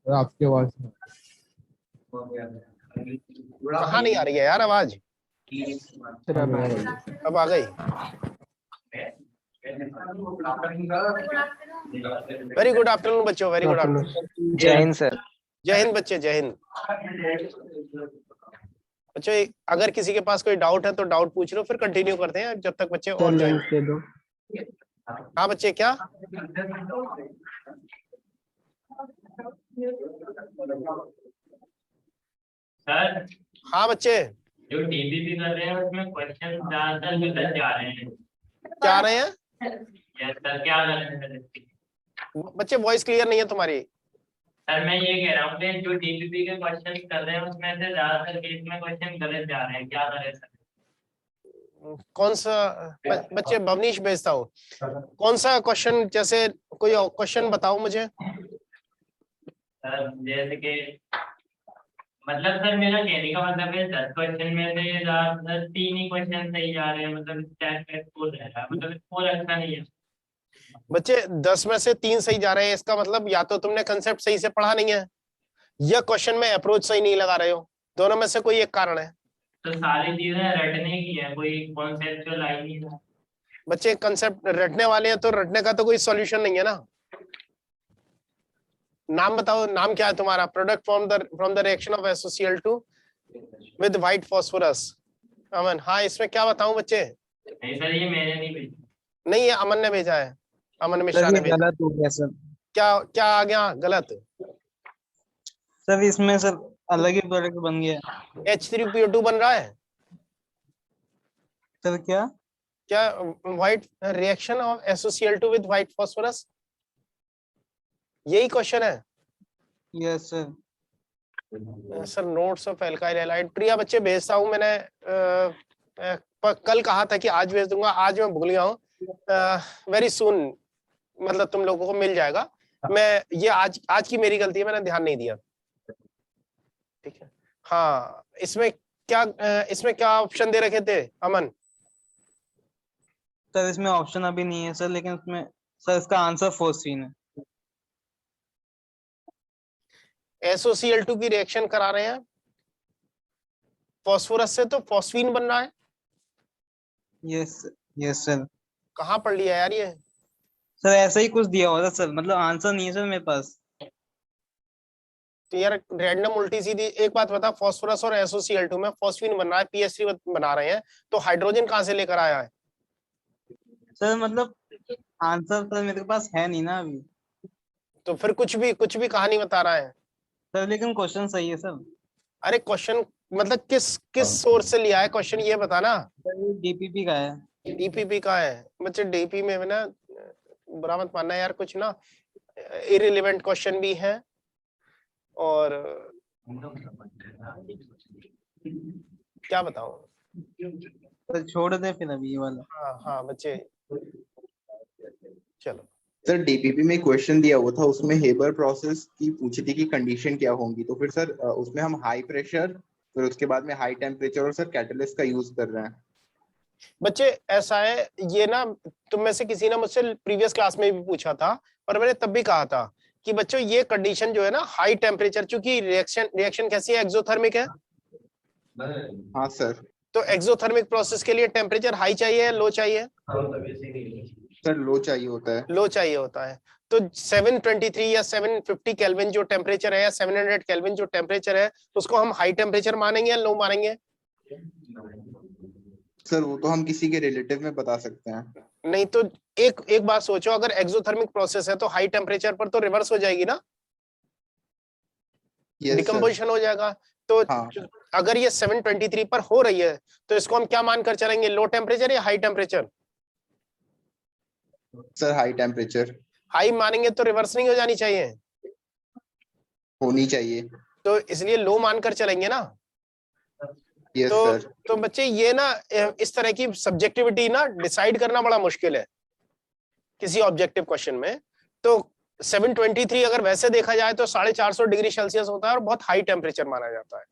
आपकी आवाज कहाँ नहीं आ रही है यार आवाज? अब आ गई। वेरी गुड आफ्टरनून बच्चों, वेरी गुड आफ्टरनून। जय हिंद सर। जय हिंद बच्चे, जय हिंद बच्चों। अगर किसी के पास कोई डाउट है तो डाउट पूछ लो, फिर कंटिन्यू करते हैं जब तक बच्चे और ज्वाइन दे दो। हाँ बच्चे, क्या? सर हाँ बच्चे, जो डीबीपी कर रहे हैं उसमें क्वेश्चन ज्यादातर गलत जा रहे हैं। क्या आ रहे हैं? यस सर, क्या गलत है? बच्चे वॉइस क्लियर नहीं है तुम्हारी। सर मैं ये कह रहा हूँ कि जो डीबीपी के क्वेश्चन कर रहे हैं उसमें से ज्यादातर केस में क्वेश्चन गलत जा रहे हैं, क्या करें सर? कौन सा? बच्चे भवनीश भेजता हूँ। कौन सा क्वेश्चन? जैसे कोई क्वेश्चन बताओ मुझे। सर जैसे कि मतलब सर मेरा कहने का मतलब है 10 क्वेश्चन में से ज्यादातर 3 ही क्वेश्चन सही जा रहे हैं, मतलब टेस्ट का स्कोर रह रहा है, मतलब स्कोर अच्छा नहीं है। बच्चे 10 में से 3 सही जा रहे हैं, इसका मतलब या तो तुमने कंसेप्ट सही से पढ़ा नहीं है या क्वेश्चन में अप्रोच सही नहीं लगा रहे हो। दोनों में से कोई एक कारण है। तो सारी चीजें रटने की है, कोई कॉन्सेप्चुअल आई नहीं है। बच्चे कंसेप्ट रटने वाले हैं तो रटने का तो कोई सॉल्यूशन नहीं है ना। नाम बताओ, नाम क्या है तुम्हारा? Product from the reaction of SOCl2 with white phosphorus. Aman, हाँ इसमें क्या बताऊं बच्चे? नहीं सर, ये मैंने नहीं भेजा। नहीं, ये अमन ने भेजा है, अमन मिश्रा सर ने ये भेजा। गलत हो गया सर। क्या क्या आ गया गलत? सर इसमें सर अलग ही प्रोडक्ट बन गया। H3PO2 बन रहा है सर क्या? क्या? White reaction of SOCl2 with white phosphorus, यही क्वेश्चन है। Yes sir. Sir notes of alkyl halide, Priya बच्चे भेजता हूँ मैंने। कल कहा था कि आज भेज दूंगा, आज मैं भूल गया हूँ। वेरी सून मतलब तुम लोगों को मिल जाएगा। मैं ये आज की मेरी गलती है, मैंने ध्यान नहीं दिया। ठीक है। हाँ, इसमें क्या ऑप्शन दे रखे थे अमन? सर इसमें ऑप्शन अभी नहीं है सर, लेकिन उसमें सर इसका आंसर फोर्सिन है। SOCl2 की रिएक्शन करा रहे हैं फास्फोरस से, तो फॉस्फीन बन रहा है। यस। Yes sir. कहाँ पढ़ लिया यार ये? सर ऐसा ही कुछ दिया हुआ था सर, मतलब आंसर नहीं है सर मेरे पास। तो यार रैंडम उल्टी सीधी एक बात बता, फास्फोरस और SOCl2 में फॉस्फीन बन रहा है, PH3 बना रहे हैं, तो हाइड्रोजन कहाँ से लेकर आया है? सर मतलब आंसर सर मेरे पास है नहीं ना अभी। तो फिर कुछ भी कहानी बता रहा है। सर लेकिन क्वेश्चन सही है सर। अरे क्वेश्चन मतलब किस सोर्स से लिया है क्वेश्चन, ये बता ना। सर ये डीपीपी का है। डीपीपी का है बच्चे। डीपी में ना बुरा मत मानना यार, कुछ ना इररिलेवेंट क्वेश्चन भी है और क्या बताऊं। सर छोड़ दे फिर अभी ये वाला। हाँ हाँ बच्चे, चलो। सर डीपीपी में क्वेश्चन दिया हुआ था, उसमें हेबर प्रोसेस की पूछी थी कि कंडीशन क्या होंगी, तो फिर सर उसमें हम हाई प्रेशर, फिर उसके बाद में हाई टेम्परेचर और सर कैटलिस्ट का यूज कर रहे हैं। बच्चे ऐसा है, ये ना तुम में से किसी ने मुझसे प्रीवियस क्लास में भी पूछा था और मैंने तब भी कहा था कि बच्चों ये कंडीशन जो है ना हाई टेम्परेचर, चूंकि रिएक्शन कैसी है, एक्सोथर्मिक है। हाँ सर। तो एक्सोथर्मिक प्रोसेस के लिए टेम्परेचर हाई चाहिए या लो चाहिए? सर लो चाहिए होता है। लो चाहिए होता है। तो 723 या 750 केल्विन जो टेम्परेचर है या 700 केल्विन जो टेम्परेचर है, उसको हम हाई टेम्परेचर मानेंगे या लो मानेंगे? सर वो तो हम किसी के रिलेटिव में बता सकते हैं। नहीं तो एक बात सोचो, अगर एक्सोथर्मिक प्रोसेस है तो हाई टेम्परेचर पर तो रिवर्स हो जाएगी ना, डिकम्पोजिशन हो जाएगा। तो हाँ। अगर ये 723 पर हो रही है तो इसको हम क्या मानकर चलेंगे, लो टेम्परेचर या high temperature? Sir high temperature. High मानेंगे तो रिवर्स नहीं हो जानी चाहिए, होनी चाहिए। तो इसलिए लो मानकर चलेंगे ना। यस तो सर। तो बच्चे ये ना इस तरह की सब्जेक्टिविटी ना डिसाइड करना बड़ा मुश्किल है किसी ऑब्जेक्टिव क्वेश्चन में। तो 723 अगर वैसे देखा जाए तो 450 डिग्री सेल्सियस होता है और बहुत हाई टेम्परेचर माना जाता है।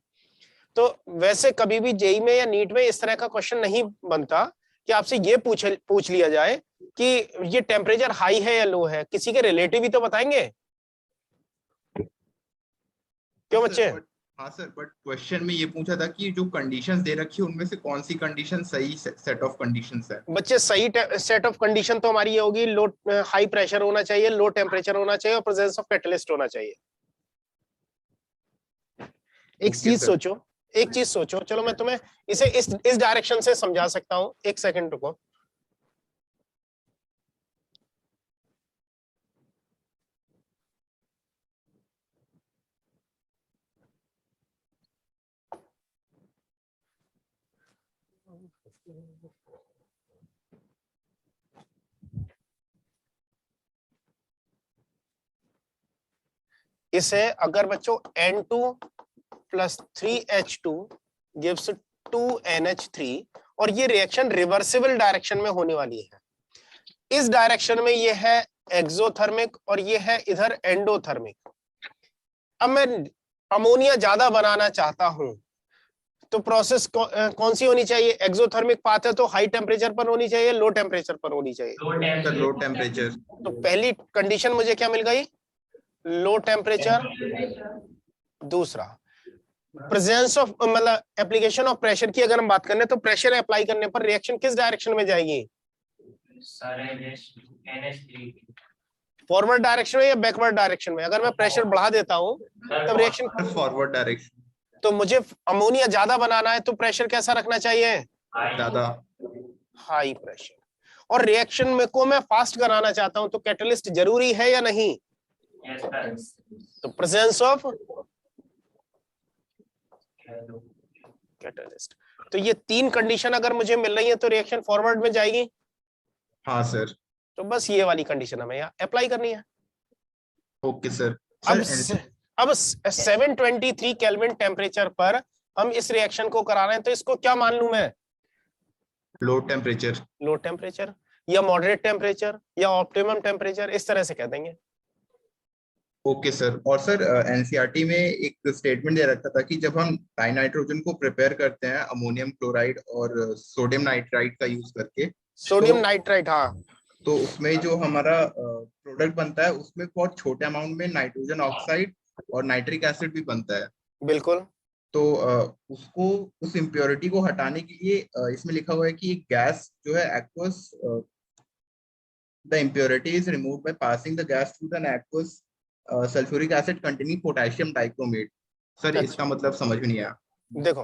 तो वैसे कभी भी जेई में या नीट में इस तरह का क्वेश्चन नहीं बनता कि आपसे ये पूछ लिया जाए कि ये टेम्परेचर हाई है या लो है। किसी के रिलेटिव ही तो बताएंगे। क्यों बच्चे? हाँ सर, बट क्वेश्चन में ये पूछा था कि जो कंडीशंस दे रखी है उनमें से कौन सी कंडीशन सही सेट ऑफ कंडीशंस है। बच्चे सही सेट ऑफ कंडीशन तो हमारी ये होगी, लो हाई प्रेशर होना चाहिए, लो टेम्परेचर होना चाहिए और प्रेजेंस ऑफ कैटलिस्ट होना चाहिए। एक Okay, चीज sir. सोचो, एक चीज सोचो, चलो मैं तुम्हें इसे इस डायरेक्शन से समझा सकता हूं। एक सेकंड रुको। इसे अगर बच्चों N2 plus 3H2 gives 2NH3 और ये रिएक्शन रिवर्सिबल डायरेक्शन में होने वाली है। इस डायरेक्शन में ये है एक्सोथर्मिक और ये है इधर एंडोथर्मिक। अब मैं अमोनिया ज्यादा बनाना चाहता हूं तो प्रोसेस कौन सी होनी चाहिए? एक्सोथर्मिक पाथ है तो हाई टेम्परेचर पर होनी चाहिए, लो टेम्परेचर पर होनी चाहिए? Low temperature. तो पहली कंडीशन मुझे क्या मिल गई? Low temperature. दूसरा प्रेजेंस ऑफ मतलब एप्लीकेशन ऑफ प्रेशर की अगर हम बात करें तो प्रेशर अप्लाई करने पर रिएक्शन किस डायरेक्शन में जाएगी? फॉरवर्ड डायरेक्शन में या बैकवर्ड डायरेक्शन में? अगर मैं प्रेशर बढ़ा देता हूं तब रिएक्शन फॉरवर्ड डायरेक्शन। तो मुझे अमोनिया ज्यादा बनाना है तो प्रेशर कैसा रखना चाहिए? ज्यादा हाई प्रेशर। और रिएक्शन में को मैं फास्ट कराना चाहता हूं तो कैटलिस्ट जरूरी है या नहीं? तो प्रेजेंस ऑफ कैटलिस्ट। तो ये तीन कंडीशन अगर मुझे मिल रही है तो रिएक्शन फॉरवर्ड में जाएगी। हाँ सर। तो बस ये वाली कंडीशन हमें यहाँ अप्लाई करनी है। Okay sir. अब 723 केल्विन टेम्परेचर पर हम इस रिएक्शन को करा रहे हैं तो इसको क्या मान लूं मैं? Low temperature. लो टेम्परेचर या मॉडरेट टेम्परेचर या ऑप्टिमम टेम्परेचर, इस तरह से कह देंगे। Okay sir. और सर एनसीईआरटी में एक स्टेटमेंट दे रखा था कि जब हम डाइनाइट्रोजन को प्रिपेयर करते हैं अमोनियम क्लोराइड और सोडियम नाइट्राइड का यूज करके, सोडियम नाइट्राइड, हाँ, तो उसमें जो हमारा प्रोडक्ट बनता है उसमें बहुत छोटे अमाउंट में नाइट्रोजन ऑक्साइड और नाइट्रिक एसिड भी बनता है। बिल्कुल। तो उसको उस इम्प्योरिटी को हटाने के लिए इसमें लिखा हुआ है कि गैस जो है aqueous, the impurity is removed by passing the gas through the aqueous sulphuric acid containing potassium dichromate. Sir इसका मतलब समझ में नहीं आया। देखो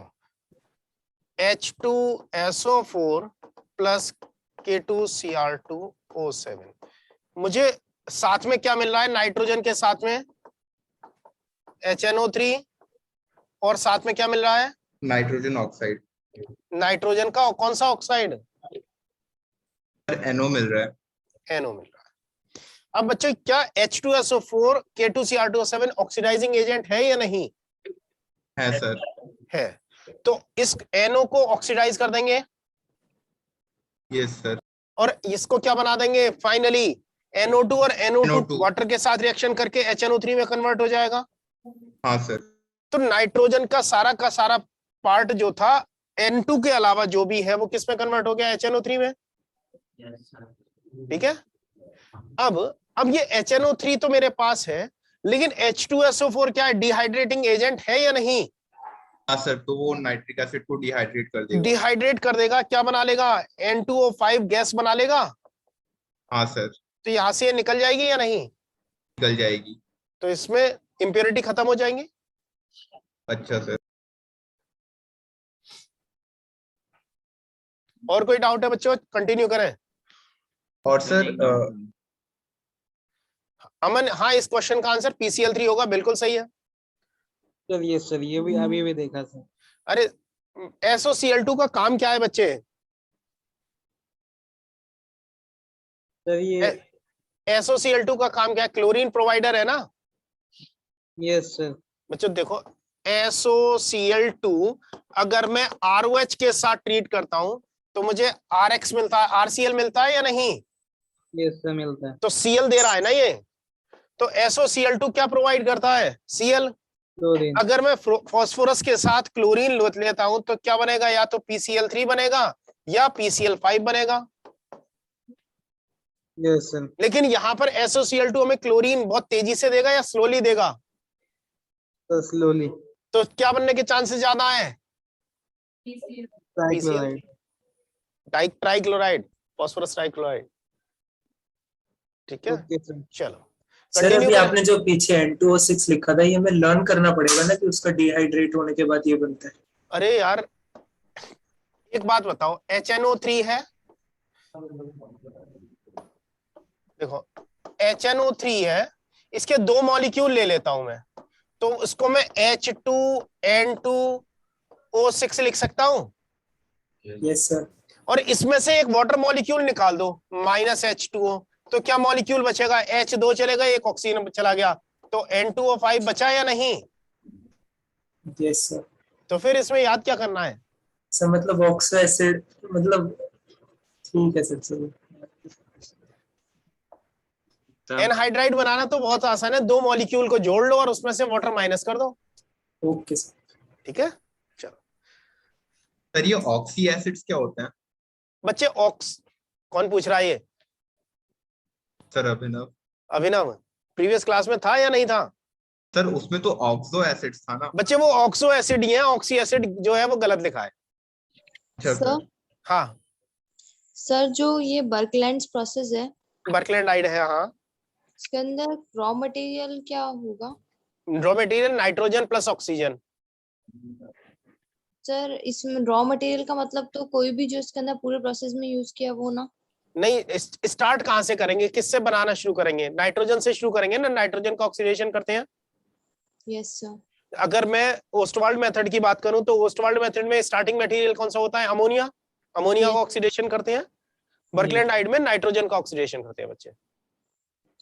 H2SO4 प्लस K2Cr2O7, मुझे साथ में क्या मिल रहा है? नाइट्रोजन के साथ में HNO3 और साथ में क्या मिल रहा है? Nitrogen oxide. नाइट्रोजन का कौन सा ऑक्साइड? NO मिल रहा है। NO मिल रहा है। अब बच्चों क्या H2SO4 K2Cr2O7 ऑक्सीडाइजिंग एजेंट है या नहीं? है सर। है। तो इस NO को ऑक्सीडाइज कर देंगे। Yes sir. और इसको क्या बना देंगे? फाइनली NO2 और NO2 वाटर के साथ रिएक्शन करके HNO3 में कन्वर्ट हो जाएगा। हाँ सर। तो नाइट्रोजन का सारा पार्ट जो था N2 के अलावा जो भी है वो किस में कन्वर्ट हो गया? HNO3 में। ठीक है। अब ये HNO3 तो मेरे पास है, लेकिन H2SO4 क्या है? डिहाइड्रेटिंग एजेंट है या नहीं? हाँ सर। तो वो नाइट्रिक एसिड को डिहाइड्रेट कर देगा। डिहाइड्रेट कर देगा। क्या बना लेगा? N2O5 गैस बना लेगा। हाँ सर। तो यहां से निकल जाएगी या नहीं? निकल जाएगी। तो इसमें इंप्योरिटी खत्म हो जाएंगी। अच्छा सर। और कोई डाउट है बच्चों? कंटिन्यू करें। और सर अमन, हाँ, इस क्वेश्चन का आंसर PCl3 होगा। बिल्कुल सही है सर ये भी अभी भी देखा सर। अरे SOCl2 का काम क्या है बच्चे? सर ये SOCl2 का काम क्या है? क्लोरीन प्रोवाइडर है ना? Yes sir. बच्चों देखो, SOCl2 अगर मैं ROH के साथ ट्रीट करता हूं तो मुझे RX मिलता है, RCl मिलता है या नहीं? यस सर मिलता है। तो Cl दे रहा है ना ये। तो SOCl2 क्या प्रोवाइड करता है? Cl। अगर मैं फास्फोरस के साथ क्लोरीन लेता हूं तो क्या बनेगा? या तो PCl3 बनेगा या PCl5 बनेगा। Yes sir. लेकिन यहां पर SOCl2 हमें क्लोरीन बहुत तेजी से देगा या स्लोली देगा? तो स्लोली तो क्या बनने के चांसेस ज्यादा है? ट्राइक्लोराइड। Trichloride, phosphorus trichloride. ठीक है, ओके सर। चलो सर कंटिन्यू अभी करें। आपने जो पीछे N2O6 लिखा था, ये हमें लर्न करना पड़ेगा ना कि उसका डिहाइड्रेट होने के बाद ये बनता है। अरे यार एक बात बताओ, HNO3 है, देखो HNO3 है, इसके 2 मॉलिक्यूल ले लेता हूं मैं, तो उसको मैं H2N2O6 लिख सकता हूं। Yes sir. और इसमें से एक वाटर मॉलिक्यूल निकाल दो -H2O, तो क्या मॉलिक्यूल बचेगा? H2 चलेगा, एक ऑक्सीजन चला गया, तो N2O5 बचा या नहीं? Yes sir. तो फिर इसमें याद क्या करना है? सर मतलब ऑक्सो एसिड, मतलब ठीक है सर चलो। एनहाइड्राइड बनाना तो बहुत आसान है, 2 मॉलिक्यूल को जोड़ लो और उसमें से वाटर माइनस कर दो। Okay sir. ठीक है, चलो सर ये ऑक्सी एसिड्स क्या होते हैं? बच्चे ऑक्स, कौन पूछ रहा है ये? सर अभिनव। अभिनव, प्रीवियस क्लास में था या नहीं था? सर उसमें तो ऑक्सो एसिड्स था ना। बच्चे वो ऑक्सो एसिड ही है, ऑक्सी एसिड जो है वो गलत लिखा है। अच्छा सर हाँ, सर जो ये बर्कलैंड प्रोसेस है, बर्कलैंडाइड है। हाँ, इसके अंदर रॉ मटेरियल क्या होगा? Raw material nitrogen plus oxygen. Sir इसमें रॉ मटेरियल का मतलब तो कोई भी जो इसके अंदर पूरे प्रोसेस में यूज किया वो ना? नहीं, स्टार्ट कहाँ से करेंगे, किससे बनाना शुरू करेंगे? नाइट्रोजन से शुरू करेंगे ना, नाइट्रोजन का ऑक्सीडेशन करते हैं। Yes sir. अगर मैं ओस्टवाल्ड मेथड की बात करूं तो ओस्टवाल्ड मेथड में स्टार्टिंग मटेरियल कौन सा होता है? अमोनिया। अमोनिया का ऑक्सीडेशन करते हैं। बर्कलैंडाइड में नाइट्रोजन का ऑक्सीडेशन करते हैं बच्चे।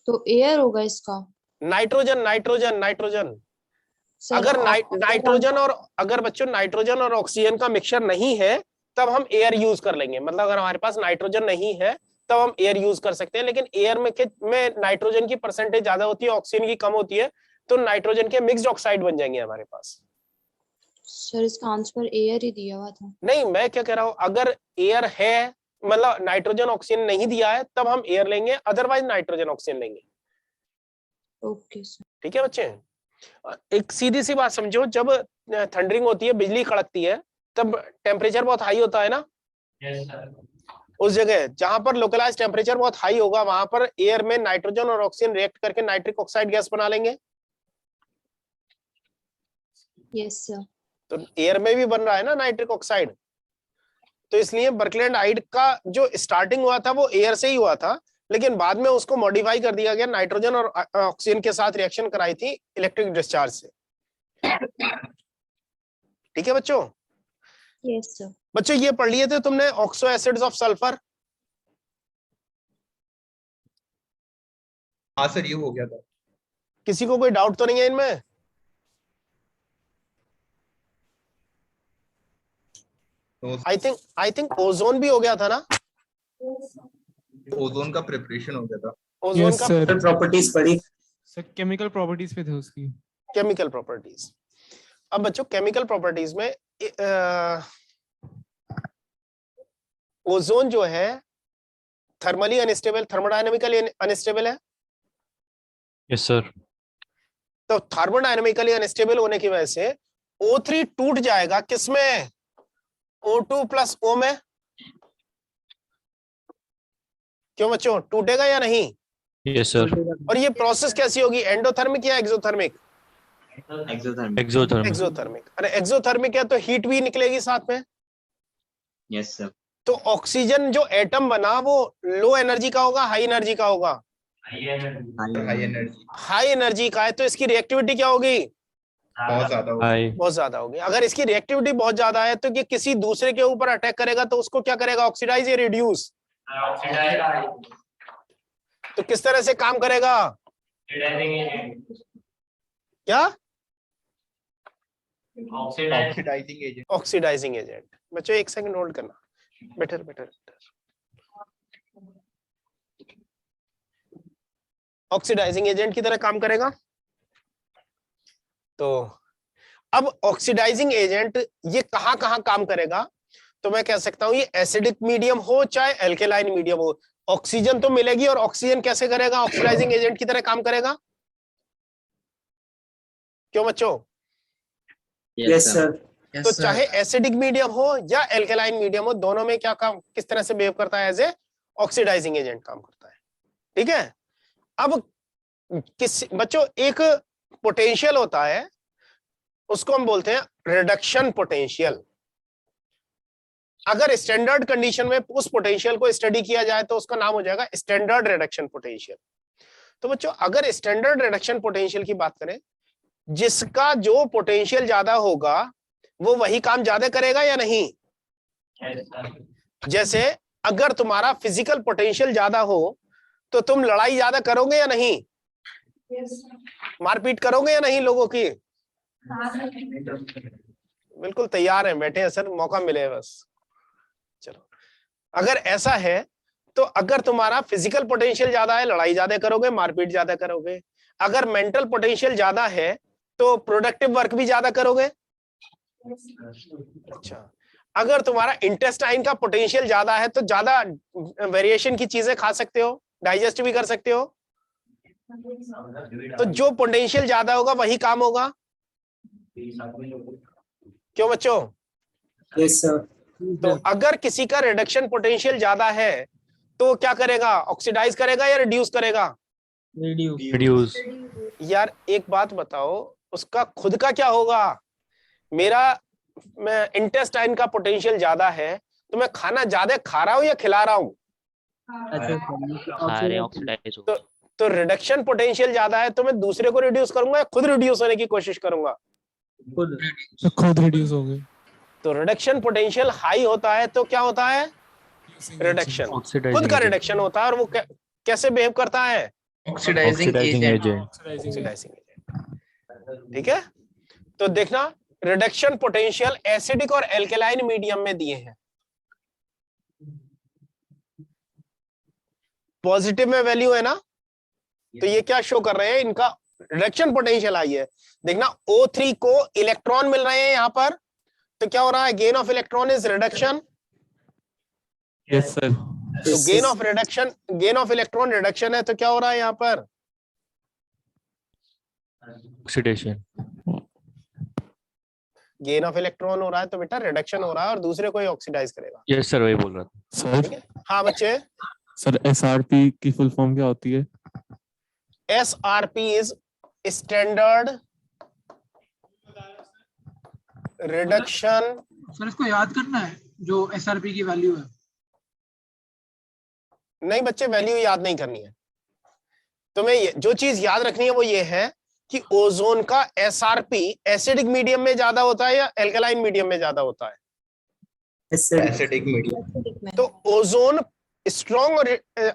तो एयर होगा इसका? Nitrogen nitrogen nitrogen. सर अगर नाइट्रोजन और अगर बच्चों नाइट्रोजन और ऑक्सीजन का मिक्सचर नहीं है तब हम एयर यूज कर लेंगे। मतलब अगर हमारे पास नाइट्रोजन नहीं है तब हम एयर यूज कर सकते हैं, लेकिन एयर में नाइट्रोजन की परसेंटेज ज्यादा होती है, ऑक्सीजन की कम होती है, तो नाइट्रोजन के मिक्स्ड ऑक्साइड बन जाएंगे हमारे पास। सर इसका आंसर एयर ही दिया हुआ था। नहीं, मैं क्या कह रहा हूं, अगर एयर है, मतलब नाइट्रोजन ऑक्सीजन नहीं दिया है तब हम एयर लेंगे, अदरवाइज नाइट्रोजन ऑक्सीजन लेंगे। Okay sir. ठीक है बच्चे, एक सीधी सी बात समझो, जब थंडरिंग होती है, बिजली कड़कती है, तब टेम्परेचर बहुत हाई होता है ना। Yes sir. उस जगह जहां पर लोकलाइज टेम्परेचर बहुत हाई होगा वहां पर एयर में नाइट्रोजन और ऑक्सीजन रिएक्ट करके नाइट्रिक ऑक्साइड गैस बना लेंगे। Yes sir. तो एयर में भी बन रहा है ना नाइट्रिक ऑक्साइड, तो इसलिए बर्कलैंडाइड का जो स्टार्टिंग हुआ था वो एयर से ही हुआ था, लेकिन बाद में उसको मॉडिफाई कर दिया गया, नाइट्रोजन और ऑक्सीजन के साथ रिएक्शन कराई थी इलेक्ट्रिक डिस्चार्ज से। ठीक है बच्चों? Yes sir. बच्चों ये पढ़ लिए थे तुमने ऑक्सो एसिड्स ऑफ सल्फर? हाँ सर ये हो गया था। किसी को कोई डाउट तो नहीं है इनमें? तो आई थिंक ओजोन भी हो गया था ना? ओजोन का प्रिपरेशन हो गया था। ओजोन Yes, का sir. प्रॉपर्टीज पढ़ी। सर केमिकल प्रॉपर्टीज पे थे उसकी। Chemical properties. अब बच्चों केमिकल प्रॉपर्टीज में ओजोन जो है थर्मली अनस्टेबल, थर्मोडायनेमिकली अनस्टेबल है। Yes sir. तो थर्मोडायनेमिकली अनस्टेबल होने की वजह से O3 टूट जाएगा किसमें? O2 प्लस O में। क्यों बच्चों, टूटेगा या नहीं? Yes sir. और ये प्रोसेस कैसी होगी, एंडोथर्मिक या एक्सोथर्मिक? एक्सोथर्मिक। एक्सोथर्मिक। एक्सोथर्मिक। अरे एक्सोथर्मिक है तो हीट भी निकलेगी साथ में। Yes sir. तो ऑक्सीजन जो एटम बना वो लो एनर्जी का होगा, हाई एनर्जी का होगा? High energy. हाई एनर्जी का है, तो इसकी रिएक्टिविटी क्या होगी? बहुत ज्यादा होगा। हाई। बहुत ज्यादा होगी। अगर इसकी रिएक्टिविटी बहुत ज्यादा है तो ये किसी दूसरे के ऊपर अटैक करेगा तो उसको क्या करेगा? ऑक्सीडाइज या रिड्यूस? तो किस तरह से काम करेगा? क्या? Oxidising agent. Oxidising agent. बच्चों एक सेकंड होल्ड करना, बेटर बेटर। ऑक्सीडाइजिंग एजेंट की तरह काम करेगा। तो अब ऑक्सीडाइजिंग एजेंट ये कहां कहां काम करेगा? तो मैं कह सकता हूं ये एसिडिक मीडियम हो चाहे एल्केलाइन मीडियम हो, ऑक्सीजन तो मिलेगी, और ऑक्सीजन कैसे करेगा? ऑक्सीडाइजिंग एजेंट की तरह काम करेगा। क्यों बच्चों? Yes sir. तो चाहे एसिडिक मीडियम हो या एल्केलाइन मीडियम हो, दोनों में क्या काम, किस तरह से बिहेव करता है, एज ए ऑक्सीडाइजिंग एजेंट काम करता है। ठीक है। अब बच्चों एक पोटेंशियल होता है, उसको हम बोलते हैं रिडक्शन पोटेंशियल। अगर स्टैंडर्ड कंडीशन में उस पोटेंशियल को स्टडी किया जाए तो उसका नाम हो जाएगा स्टैंडर्ड रिडक्शन पोटेंशियल। तो बच्चों अगर स्टैंडर्ड रिडक्शन पोटेंशियल की बात करें, जिसका जो पोटेंशियल ज्यादा होगा वो वही काम ज्यादा करेगा या नहीं? जैसे अगर तुम्हारा फिजिकल पोटेंशियल ज्यादा हो तो तुम लड़ाई ज्यादा करोगे या नहीं? मारपीट करोगे या नहीं लोगों की? बिल्कुल तैयार हैं, बैठे हैं सर, मौका मिले बस। चलो, अगर ऐसा है तो अगर तुम्हारा फिजिकल पोटेंशियल ज्यादा है, लड़ाई ज्यादा करोगे, मारपीट ज्यादा करोगे। अगर मेंटल पोटेंशियल ज्यादा है तो प्रोडक्टिव वर्क भी ज्यादा करोगे। अच्छा, अगर तुम्हारा इंटेस्टाइन का पोटेंशियल ज्यादा है तो ज्यादा वेरिएशन की चीजें खा सकते हो, डाइजेस्ट भी कर सकते हो। तो जो पोटेंशियल ज्यादा होगा वही काम होगा। क्यों बच्चों? Yes sir. तो अगर किसी का रिडक्शन पोटेंशियल ज्यादा है तो क्या करेगा? ऑक्सीडाइज करेगा या रिड्यूस करेगा? रिड्यूस। यार एक बात बताओ, उसका खुद का क्या होगा? मेरा इंटेस्टाइन का पोटेंशियल ज्यादा है तो मैं खाना ज्यादा खा रहा हूं या खिला रहा हूं? खा रहे हैं, ऑक्सीडाइज हो। तो रिडक्शन पोटेंशियल ज्यादा है तो मैं दूसरे को रिड्यूस करूंगा या खुद रिड्यूस होने की कोशिश करूंगा? खुद रिड्यूस हो गए। तो रिडक्शन पोटेंशियल हाई होता है तो क्या होता है? रिडक्शन, खुद का रिडक्शन होता है। और वो कैसे बिहेव करता है? Oxidising agent. Oxidising agent. ठीक है। तो देखना, रिडक्शन पोटेंशियल एसिडिक और एल्केलाइन मीडियम में दिए हैं। पॉजिटिव में वैल्यू है ना, तो ये क्या शो कर रहे हैं? इनका रिडक्शन पोटेंशियल आई है। देखना, O3 को इलेक्ट्रॉन मिल रहे हैं यहां पर, तो क्या हो रहा है? Gain of electron is reduction. Yes sir. तो gain of reduction, gain of electron reduction है, तो क्या हो रहा है यहां पर? ऑक्सीडेशन। गेन ऑफ इलेक्ट्रॉन हो रहा है तो बेटा रिडक्शन हो रहा है और दूसरे को ही ऑक्सीडाइज करेगा। यस सर, वही बोल रहा था सर। हाँ बच्चे। सर SRP की फुल फॉर्म क्या होती है? SRP is standard reduction. Sir इसको याद करना है जो SRP की वैल्यू है? नहीं बच्चे, वैल्यू याद नहीं करनी है तुम्हें। जो चीज याद रखनी है वो ये है कि ओजोन का SRP एसिडिक मीडियम में ज्यादा होता है या एल्कलाइन मीडियम में ज्यादा होता है? Acidic medium. तो ओजोन स्ट्रॉन्ग, और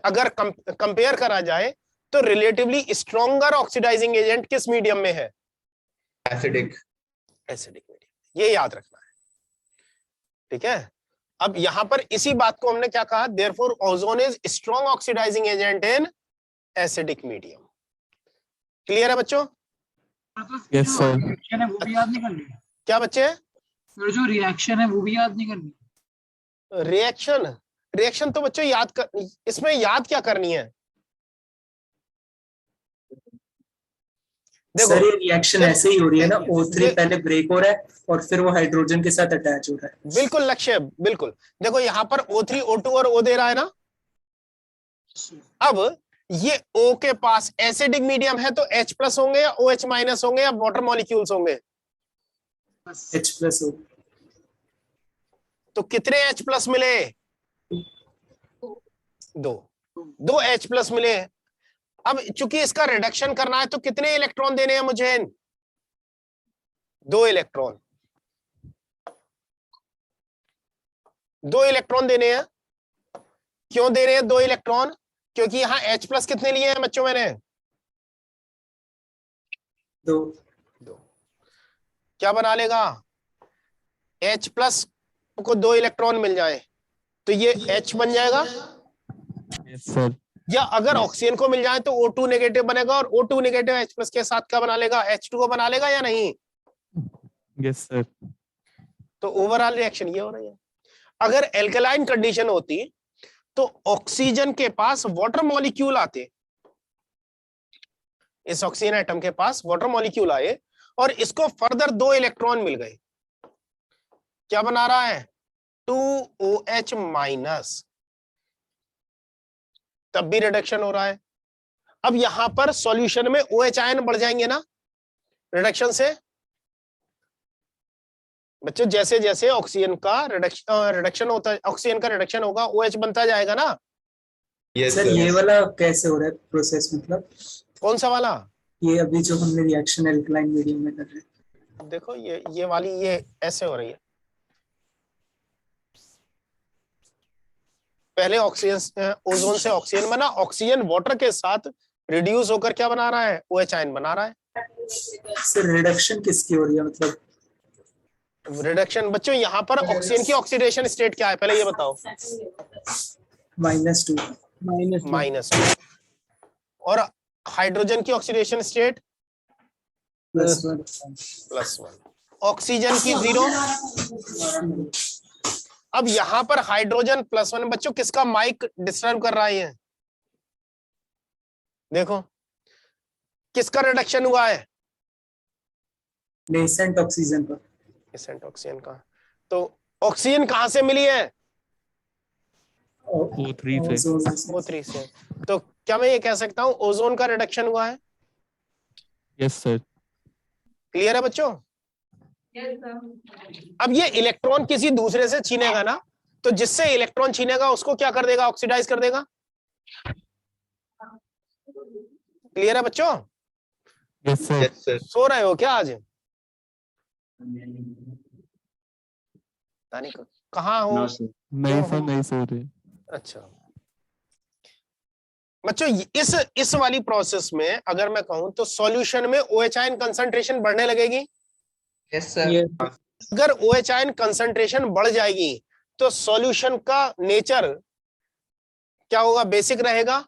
अगर कंपेयर करा जाए तो रिलेटिवली स्ट्रॉन्गर ऑक्सीडाइजिंग एजेंट किस मीडियम में है? एसिडिक। एसिडिक मीडियम, ये याद रखना है। ठीक है। अब यहां पर इसी बात को हमने क्या कहा? Therefore ozone is strong oxidising agent in acidic medium. Clear है बच्चों? Yes sir. रिएक्शन है वो भी याद नहीं करनी है? क्या बच्चे? सर जो रिएक्शन है वो भी याद नहीं करनी? रिएक्शन, रिएक्शन तो बच्चों याद कर, इसमें याद क्या करनी है? देखो सर ये रिएक्शन ऐसे ही हो रही है ना, O3 पहले ब्रेक हो रहा है और फिर वो हाइड्रोजन के साथ अटैच हो रहा है। बिल्कुल लक्ष्य, बिल्कुल। देखो यहाँ पर O3 O2 और O दे रहा है ना। अब ये O के पास एसिडिक मीडियम है तो H+ होंगे या OH- होंगे या वाटर मॉलिक्यूल्स होंगे? H+ हो। तो कितने H+ मिले? 2 H+ मिले। अब चूंकि इसका रिडक्शन करना है तो कितने इलेक्ट्रॉन देने हैं मुझे? 2 इलेक्ट्रॉन। 2 इलेक्ट्रॉन देने हैं। क्यों दे रहे हैं 2 इलेक्ट्रॉन? क्योंकि यहां H+ कितने लिए हैं बच्चों मैंने? 2। क्या बना लेगा? H+ को 2 इलेक्ट्रॉन मिल जाए तो ये H बन जाएगा। Yes sir. या अगर ऑक्सीजन को मिल जाए तो O2 नेगेटिव बनेगा और O2 नेगेटिव H+ के साथ क्या बना लेगा? H2O बना लेगा या नहीं? Yes sir. तो ओवरऑल रिएक्शन ये हो रही है। अगर एल्कलाइन कंडीशन होती तो ऑक्सीजन के पास वाटर मॉलिक्यूल आते, इस ऑक्सीजन एटम के पास वाटर मॉलिक्यूल आए और इसको फर्दर 2 इलेक्ट्रॉन मिल गए, क्या बना रहा है 2OH माइनस, तब भी रिडक्शन हो रहा है। अब यहां पर सॉल्यूशन में OH आयन बढ़ जाएंगे ना रिडक्शन से बच्चों, जैसे जैसे ऑक्सीजन का रिडक्शन होता है, ऑक्सीजन का रिडक्शन होगा OH बनता जाएगा ना। सर ये वाला कैसे हो रहा है प्रोसेस, मतलब कौन सा वाला? ये अभी जो हमने रिएक्शन एल्कलाइन मीडियम में कर रहे हैं। देखो ये वाली ये ऐसे हो रही है, पहले ऑक्सीजन ओजोन से ऑक्सीजन बना, ऑक्सीजन वाटर के साथ रिड्यूस होकर क्या बना रहा है OH आयन बना रहा है। सर रिडक्शन किसकी हो रही है, मतलब रिडक्शन बच्चों यहाँ पर ऑक्सीजन की ऑक्सीडेशन स्टेट क्या है पहले ये बताओ। -2 -2 और हाइड्रोजन की ऑक्सीडेशन स्टेट +1। ऑक्सीजन की 0। अब यहां पर हाइड्रोजन +1 बच्चों किसका माइक डिस्टर्ब कर रहा है, देखो किसका रिडक्शन हुआ है, नेसेंट ऑक्सीजन पर। नेसेंट ऑक्सीजन का। तो ऑक्सीजन कहां से मिली है O3 से। O3 से। तो क्या मैं ये कह सकता हूं ओजोन का रिडक्शन हुआ है? Yes sir. क्लियर है बच्चों? अब ये इलेक्ट्रॉन किसी दूसरे से छीनेगा ना, तो जिससे इलेक्ट्रॉन छीनेगा उसको क्या कर देगा, ऑक्सीडाइज कर देगा। क्लियर है बच्चों? Yes sir. सो रहे हो क्या आज? नहीं कहाँ हो? नहीं सर, नहीं सो रहे। अच्छा बच्चों, इस वाली प्रोसेस में अगर मैं कहूं तो सॉल्यूशन में OH आयन कंसंट्रेशन बढ़ने लगेगी। Yes sir. अगर OH आयन कंसंट्रेशन बढ़ जाएगी तो सॉल्यूशन का नेचर क्या होगा, बेसिक रहेगा।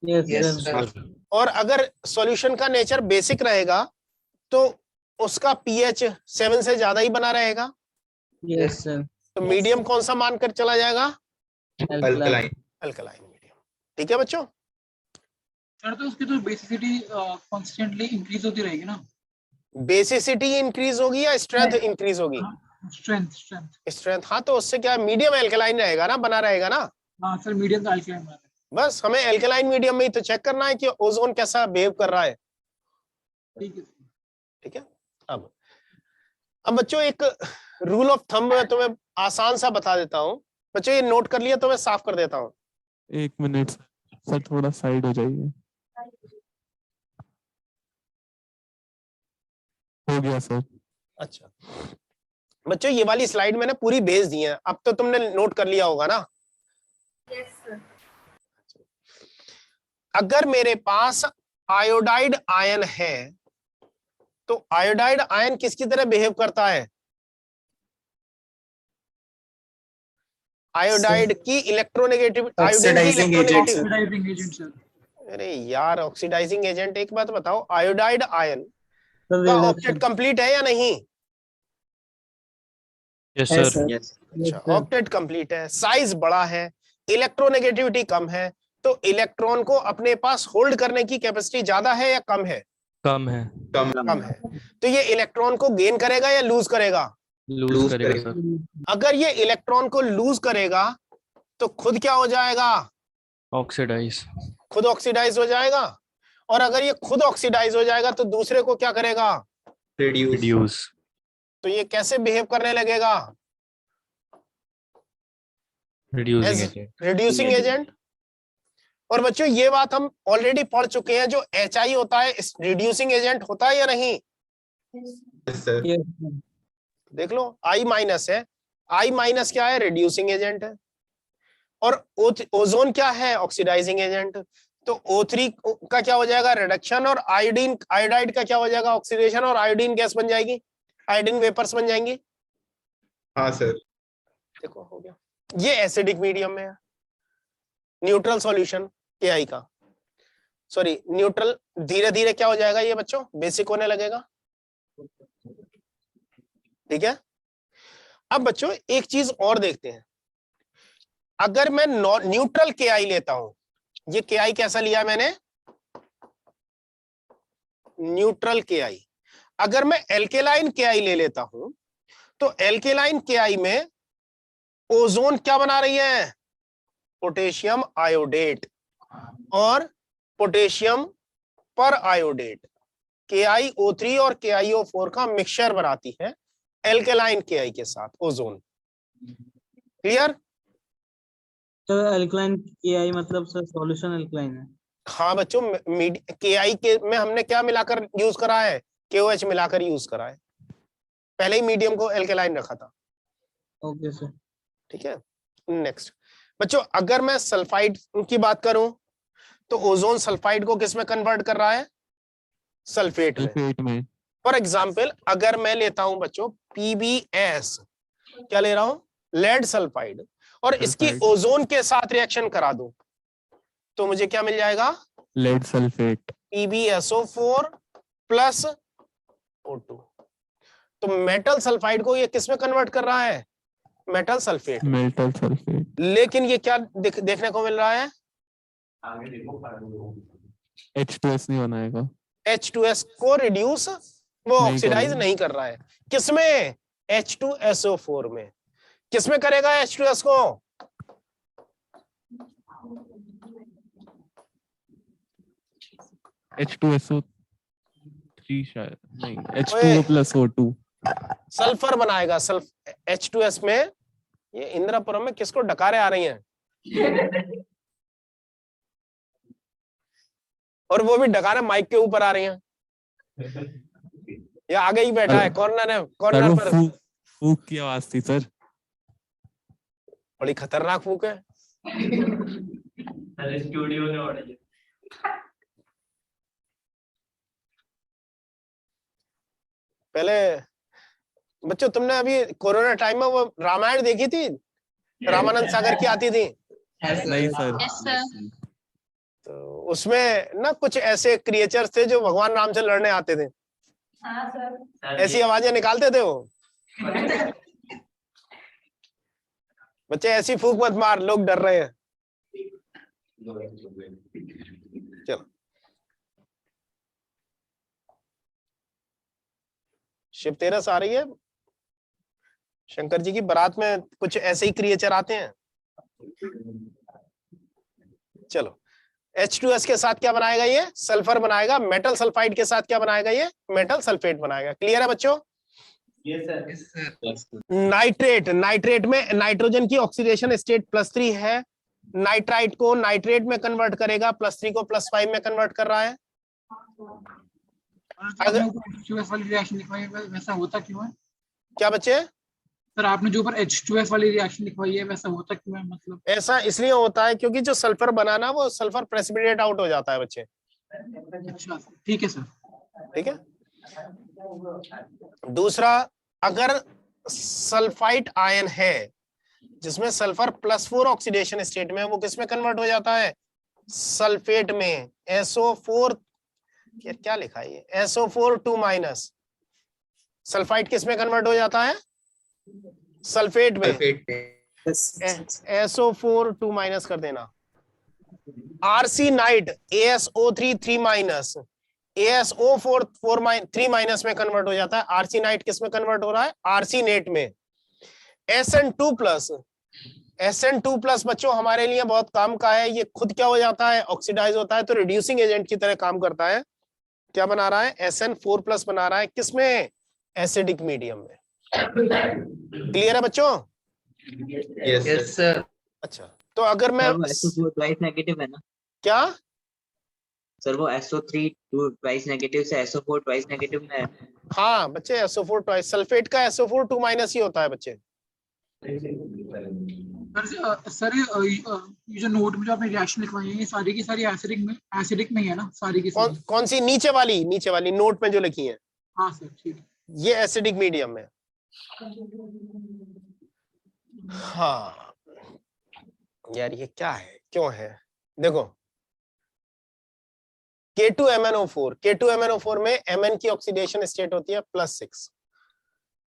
Yes sir. और अगर सॉल्यूशन का नेचर बेसिक रहेगा तो उसका pH 7 से ज्यादा ही बना रहेगा। Yes sir. तो मीडियम कौन सा मानकर चला जाएगा, अल्कलाइन। Alkaline medium. ठीक है बच्चों? सर तो उसकी तो बेसिसिटी कॉन्स्टेंटली इंक्रीज होती रहेगी ना। बेसिसिटी इंक्रीज होगी या स्ट्रेंथ इंक्रीज होगी? स्ट्रेंथ। हाँ तो उससे क्या मीडियम एल्कलाइन रहेगा ना, बना रहेगा ना। हाँ सर, मीडियम का अल्कलाइन बना है। बस हमें एल्कलाइन मीडियम में ही तो चेक करना है कि ओजोन कैसा बिहेव कर रहा है। ठीक है। अब बच्चों एक रूल ऑफ थंब मैं तुम्हें आसान सा बता देता हूँ बच्चों, ये नोट कर लिया तो मैं साफ कर देता हूँ। 1 मिनट सर, थोड़ा साइड हो जाइए। हो गया सर। अच्छा बच्चों, ये वाली स्लाइड मैंने पूरी भेज दी है, अब तो तुमने नोट कर लिया होगा ना। अगर मेरे पास आयोडाइड आयन है तो आयोडाइड आयन किसकी तरह बिहेव करता है, आयोडाइड की electronegative, oxidising agent. Oxidising agent sir. अरे यार ऑक्सीडाइजिंग एजेंट, एक बात बताओ, आयोडाइड आयन का ऑक्टेट कंप्लीट है या नहीं? Yes sir. ऑक्टेट कंप्लीट है, साइज बड़ा है, इलेक्ट्रोनेगेटिविटी कम है, तो इलेक्ट्रॉन को अपने पास होल्ड करने की कैपेसिटी ज्यादा है या कम है? कम है। कम है। तो ये इलेक्ट्रॉन को गेन करेगा या लूज करेगा? लूज करेगा सर। अगर ये इलेक्ट्रॉन को लूज करेगा तो खुद क्या हो जाएगा, ऑक्सीडाइज। खुद ऑक्सीडाइज हो जाएगा। और अगर ये खुद ऑक्सीडाइज हो जाएगा तो दूसरे को क्या करेगा, रिड्यूस। तो ये कैसे बिहेव करने लगेगा, रिड्यूसिंग एजेंट। और बच्चों ये बात हम ऑलरेडी पढ़ चुके हैं, जो HI होता है रिड्यूसिंग एजेंट होता है या नहीं? देख लो I माइनस है, I माइनस क्या है, रिड्यूसिंग एजेंट है। और ओजोन क्या है, ऑक्सीडाइजिंग एजेंट। तो O3 का क्या हो जाएगा, रिडक्शन, और आयोडाइड का क्या हो जाएगा, ऑक्सीडेशन, और आयोडीन गैस बन जाएगी, आयोडीन वेपर्स बन जाएंगी। हाँ सर। देखो हो गया। ये एसिडिक मीडियम में है। न्यूट्रल सॉल्यूशन KI का, सॉरी न्यूट्रल, धीरे धीरे क्या हो जाएगा ये बच्चों, बेसिक होने लगेगा। ठीक है। अब बच्चों एक चीज और देखते हैं, अगर मैं न्यूट्रल KI लेता हूं, ये KI कैसा लिया मैंने, न्यूट्रल KI। अगर मैं एल्केलाइन KI ले लेता हूं तो एल्केलाइन KI में ओजोन क्या बना रही है, पोटेशियम आयोडेट और पोटेशियम पर आयोडेट, KiO3 और KiO4 का मिक्सचर बनाती है एल्केलाइन KI के साथ ओजोन। क्लियर? तो एल्कलाइन KI मतलब सर सॉल्यूशन एल्कलाइन है। हाँ बच्चों, KI के में हमने क्या मिलाकर यूज करा है, KOH मिलाकर यूज करा है, पहले ही मीडियम को एल्केलाइन रखा था। Okay sir. ठीक है, नेक्स्ट बच्चों, अगर मैं सल्फाइड की बात करूं तो ओजोन सल्फाइड को किस में कन्वर्ट कर रहा है, सल्फेट में। पेट में। फॉर एग्जाम्पल अगर मैं लेता हूं बच्चों PbS, क्या ले रहा हूं, लेड सल्फाइड, और इसकी सल्फाइड। ओजोन के साथ रिएक्शन करा दूं तो मुझे क्या मिल जाएगा, lead sulphate. PbSO4 plus O2। तो मेटल सल्फाइड को ये किस में कन्वर्ट कर रहा है, मेटल सल्फेट। Metal sulphate. लेकिन ये क्या देखने को मिल रहा है, H2S नहीं बनाएगा। H2S को रिड्यूस वो नहीं ऑक्सीडाइज करेगा। नहीं कर रहा है, किसमें, H2SO4 में। किसमें करेगा H2S को, H2SO3 शायद नहीं, H2O प्लस O2। सल्फर बनाएगा, H2S में। ये इंद्रपुरम में किसको डकारे आ रही हैं, और वो भी डकारे माइक के ऊपर आ रही हैं। ये आगे ही बैठा है कॉर्नर है, सर कॉर्नर वो पर। फूक की आवाज थी सर। बड़ी खतरनाक फूक है। स्टूडियो ने ऑर्डर किया। पहले बच्चों तुमने अभी कोरोना टाइम में वो रामायण देखी थी, रामानंद सागर की आती थी, नहीं सर। तो उसमें ना कुछ ऐसे क्रिएचर्स थे जो भगवान राम से लड़ने आते थे, ऐसी आवाजें निकालते थे वो। बच्चे ऐसी फूक मत मार, लोग डर रहे हैं। चलो शिव तेरस आ रही है, शंकर जी की बारात में कुछ ऐसे ही क्रिएचर आते हैं। चलो H2S के साथ क्या बनाएगा, ये सल्फर बनाएगा, मेटल सल्फाइड के साथ क्या बनाएगा, ये मेटल सल्फेट बनाएगा। क्लियर है बच्चों? नाइट्रेट, नाइट्रेट में नाइट्रोजन की ऑक्सीडेशन स्टेट +3 है, नाइट्राइट को नाइट्रेट में कन्वर्ट करेगा, +3 को +5 में कन्वर्ट कर रहा है। अगर H2S वाली रिएक्शन लिखवाई है वैसा होता क्यों है? क्या बच्चे? सर आपने जो ऊपर H2S वाली रिएक्शन लिखवाई है वैसा होता क्यों है, मतलब? ऐसा इसलिए होता है क्योंकि जो सल्फर बनाना वो सल्फर प्रेसिपिटेट आउट हो जाता है बच्चे। अच्छा ठीक है सर। ठीक है। दूसरा, अगर सल्फाइट आयन है जिसमें सल्फर +4 ऑक्सीडेशन स्टेट में, वो किस में कन्वर्ट हो जाता है, सल्फेट में। SO4 क्या लिखा है ये, SO4 2- सल्फाइट किस में कन्वर्ट हो जाता है, सल्फेट में। SO4 2- कर देना। RC नाइट ASO3 3- ASO4 3- में कन्वर्ट हो जाता है। RC नाइट किस में कन्वर्ट हो रहा है, RC नेट में। SN2+ बच्चों हमारे लिए बहुत काम का है, ये खुद क्या हो जाता है, ऑक्सीडाइज होता है, तो रिड्यूसिंग एजेंट की तरह काम करता है। क्या बना रहा है, SN4+ बना रहा है, किसमें, एसिडिक मीडियम में। क्लियर है बच्चों? Yes sir. अच्छा, तो अगर मैं SO2 ट्वाइस नेगेटिव है ना? क्या सर वो SO3 ट्वाइस नेगेटिव से SO4 ट्वाइस नेगेटिव में है। हाँ बच्चे, SO4 ट्वाइस, सल्फेट का SO4 2- ही होता है बच्चे। सर ये जो नोट में जो आपने रिएक्शन लिखवाई है ये सारी की सारी एसिडिक में ही है ना, सारी की सारी? कौन सी, नीचे वाली नोट में जो लिखी है? हाँ सर ठीक है। ये एसिडिक मीडियम में। हाँ यार ये क्या है, क्यों है, देखो K2MnO4 में Mn की ऑक्सीडेशन स्टेट होती है +6।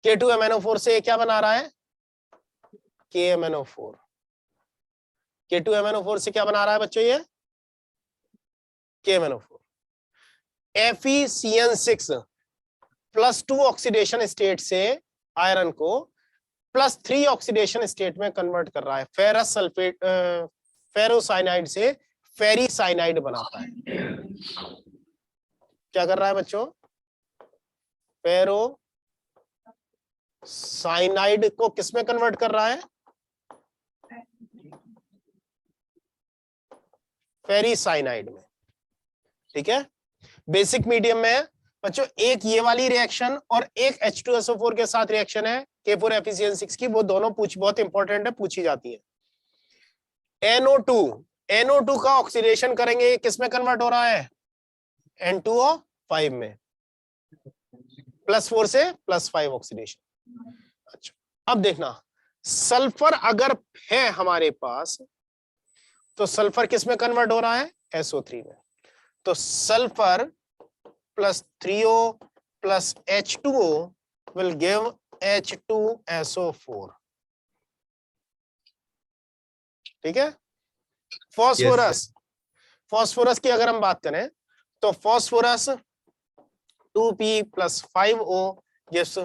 K2MnO4 से क्या बना रहा है, KMnO4। K2MnO4 से क्या बना रहा है बच्चों, ये KMnO4। FeCN6 +2 ऑक्सीडेशन स्टेट से आयरन को +3 ऑक्सीडेशन स्टेट में कन्वर्ट कर रहा है। फेरस सल्फेट फेरोसाइनाइड से फेरीसाइनाइड बनाता है। क्या कर रहा है बच्चों? फेरोसाइनाइड को किस में कन्वर्ट कर रहा है? फेरीसाइनाइड में। ठीक है, बेसिक मीडियम में बच्चों एक ये वाली रिएक्शन और एक H2SO4 के साथ रिएक्शन है K4FeCN6 की, वो दोनों बहुत इंपॉर्टेंट है, पूछी जाती है। NO2 का ऑक्सीडेशन करेंगे, किस में कन्वर्ट हो रहा है? N2O5 में, +4 से +5 ऑक्सीडेशन। अच्छा, अब देखना सल्फर अगर है हमारे पास तो सल्फर किस में कन्वर्ट हो रहा है? SO3 में। तो sulphur +3O + H2O will give H2SO4। ठीक है। फॉस्फोरस की अगर हम बात करें तो phosphorus 2P + 5O gives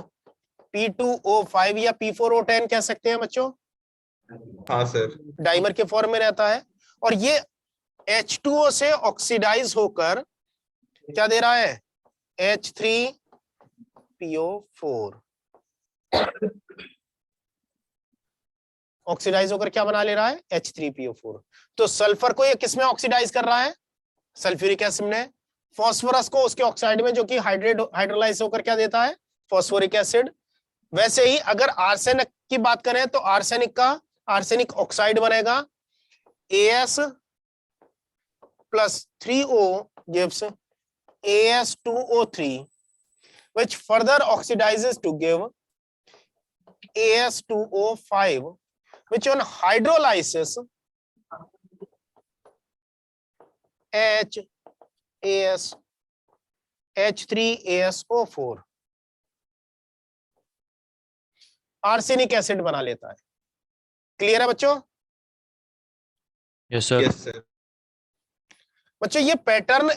P2O5 या P4O10 कह सकते हैं बच्चों। हाँ सर। डाइमर के फॉर्म में रहता है और ये H2O से ऑक्सीडाइज होकर क्या दे रहा है? H3PO4। ऑक्सीडाइज होकर क्या बना ले रहा है? H3PO4। तो सल्फर को ये किसमें ऑक्सीडाइज कर रहा है? सल्फ्यूरिक एसिड में। फॉस्फोरस को उसके ऑक्साइड में, जो कि हाइड्रोलाइज होकर क्या देता है? Phosphoric acid. वैसे ही अगर आर्सेनिक की बात करें तो आर्सेनिक ऑक्साइड बनेगा, AS + 3O gives AS2O3 which further oxidizes to give AS2O5 which on hydrolysis H3ASO4 arsenic acid बना लेता है। क्लियर है बच्चों? Yes sir. Yes sir. बच्चों ये पैटर्न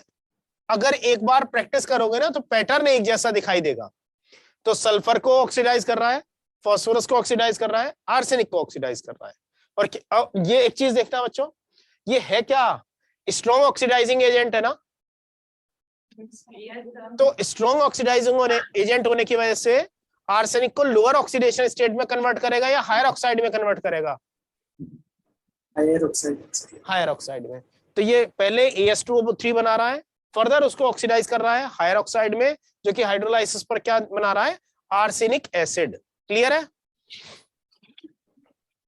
अगर एक बार प्रैक्टिस करोगे ना तो पैटर्न एक जैसा दिखाई देगा। तो सल्फर को ऑक्सीडाइज कर रहा है, फॉस्फोरस को ऑक्सीडाइज कर रहा है, आर्सेनिक को ऑक्सीडाइज कर रहा है। और ये एक चीज देखना बच्चों, ये है क्या? स्ट्रॉन्ग ऑक्सीडाइजिंग एजेंट है ना। तो स्ट्रॉन्ग ऑक्सीडाइजिंग एजेंट होने की वजह से आर्सेनिक को लोअर ऑक्सीडेशन स्टेट में कन्वर्ट करेगा या हायर ऑक्साइड में कन्वर्ट करेगा? हायर ऑक्साइड में। तो ये पहले AS2O3 बना रहा है, फर्दर उसको ऑक्सीडाइज कर रहा है हायर ऑक्साइड में, जो कि हाइड्रोलाइसिस पर क्या बना रहा है? Arsenic acid. क्लियर है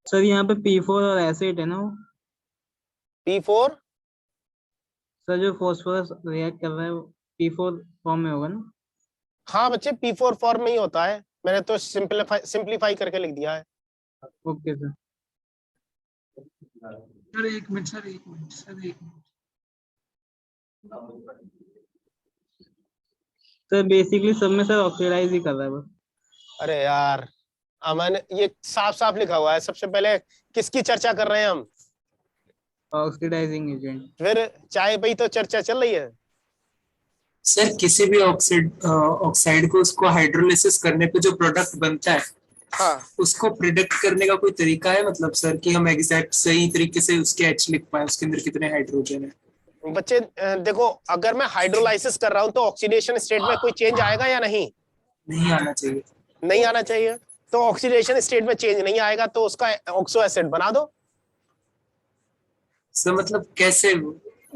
सर? यहाँ पे P4 और एसिड है ना, वो P4 सर जो फॉस्फोरस रिएक्ट कर रहा है वो P4 फॉर्म में होगा ना? हाँ बच्चे, P4 फॉर्म में ही होता है। मैंने तो सिंपलीफाई करके लिख दिया है। Okay sir. सर एक मिनट सर बेसिकली सब में सर ऑक्सीडाइज ही कर रहा है बस। अरे यार अमन, ये साफ साफ लिखा हुआ है। सबसे पहले किसकी चर्चा कर रहे हैं हम? Oxidising agent. फिर चाय पे ही तो चर्चा चल रही है। सर किसी भी ऑक्साइड को उसको हाइड्रोलिसिस करने पे जो प्रोडक्ट बनता है, हाँ, उसको प्रिडिक्ट करने का कोई तरीका है मतलब सर, कि हम एग्जैक्ट सही तरीके से उसके H लिख पाए, उसके अंदर कितने हाइड्रोजन है? बच्चे देखो, अगर मैं हाइड्रोलाइसिस कर रहा हूं तो ऑक्सीडेशन स्टेट में कोई चेंज आएगा या नहीं? नहीं आना चाहिए। नहीं आना चाहिए। तो ऑक्सीडेशन स्टेट में चेंज नहीं आएगा तो उसका ऑक्सो एसिड बना दो। सर मतलब कैसे?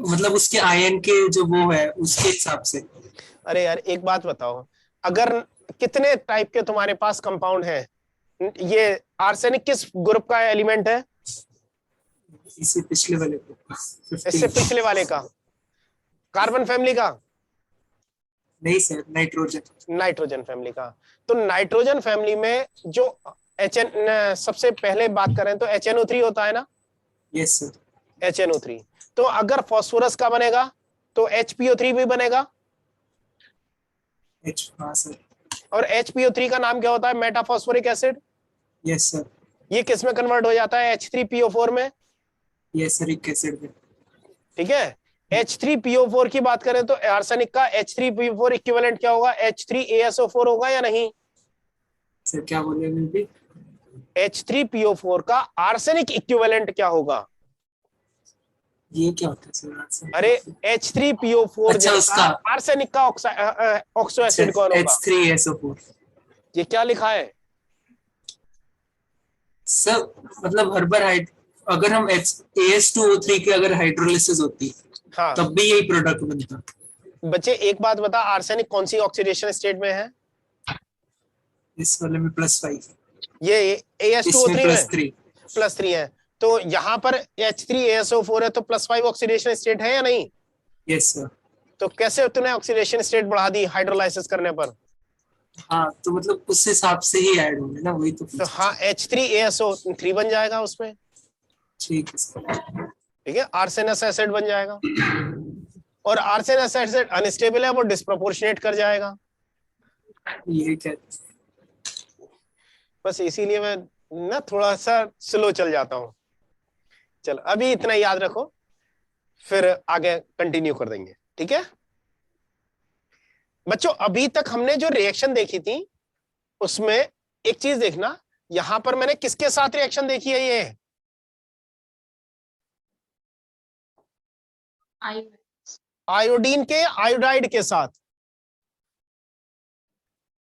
मतलब उसके आयन के जो वो है उसके हिसाब से। अरे यार एक बात बताओ, अगर कितने टाइप के तुम्हारे पास कंपाउंड है? ये आर्सेनिक किस ग्रुप का एलिमेंट है? इससे पिछले वाले को, इससे पिछले वाले का, कार्बन फैमिली का? नहीं सर, नाइट्रोजन फैमिली का। तो नाइट्रोजन फैमिली में जो सबसे पहले बात करें तो HNO3 होता है ना? Yes sir, HNO3। तो अगर फास्फोरस का बनेगा तो HPO3 भी बनेगा। हाँ सर। और HPO3 का नाम क्या होता है? Metaphosphoric acid. Yes sir. ये किस में कन्वर्ट हो जाता है? H3PO4 में। यस सर, एक एसिड में। ठीक है, H3PO4 की बात करें तो आर्सेनिक का H3PO4 इक्विवेलेंट क्या होगा? H3ASO4 होगा या नहीं? सर क्या बोले अभी भी? H3PO4 का आर्सेनिक इक्विवेलेंट क्या होगा? ये क्या होता है सर आर्सेनिक? अरे H3PO4 अच्छा, जैसा उसका। आर्सेनिक का ऑक्सो एसिड कौन होगा? H3SO4। ये क्या लिखा है? सर मतलब हर बार अगर हम AS2O3 की अगर हाइड्रोलिसिस होती हाँ तब भी यही प्रोडक्ट बनता। बच्चे एक बात बता, आर्सेनिक कौन सी ऑक्सीडेशन स्टेट में है? इस वाले में +5, ये इसमें AS2O3 में +3। +3 है, तो यहाँ पर H3ASO4 है तो +5 ऑक्सीडेशन स्टेट है या नहीं? Yes sir. तो कैसे तूने ऑक्सीडेशन स्टेट बढ़ा दी हाइड्रोलाइसिस करने पर? हाँ तो मतलब उस हिसाब से ही ऐड होंगे ना, वही तो। तो हाँ H3ASO3 बन जाएगा उसमें, ठीक है सर। ठीक है, आर्सेनस एसिड बन जाएगा, और आर्सेनस एसिड अनस्टेबल है, वो डिस्प्रोपोर्शनेट कर जाएगा। ये क्या? बस इसीलिए मैं ना थोड़ा सा स्लो चल जाता हूँ। चलो अभी इतना याद रखो, फिर आगे कंटिन्यू कर देंगे, ठीक है बच्चों? अभी तक हमने जो रिएक्शन देखी थी उसमें एक चीज देखना, यहां पर मैंने किसके साथ रिएक्शन देखी है? ये आयोडीन के आयोडाइड के साथ,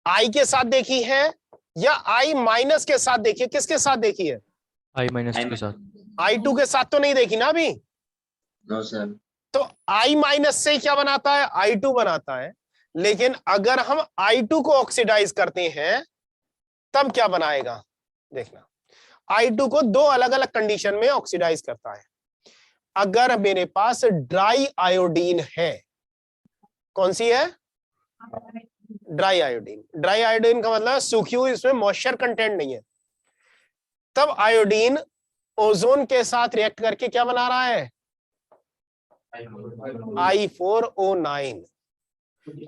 आई के साथ देखी है या I- के साथ देखी है? किसके साथ देखी है? I- के साथ। I2 के साथ तो नहीं देखी ना अभी? No sir. तो I- से क्या बनाता है? I2 बनाता है। लेकिन अगर हम I2 को ऑक्सीडाइज करते हैं तब क्या बनाएगा? देखना, I2 को दो अलग अलग कंडीशन में ऑक्सीडाइज करता है। अगर मेरे पास ड्राई आयोडीन है, कौन सी है? Dry iodine. ड्राई आयोडीन का मतलब सूखी हुई, इसमें मॉइस्चर कंटेंट नहीं है, तब आयोडीन ओजोन के साथ रिएक्ट करके क्या बना रहा है? I4O9।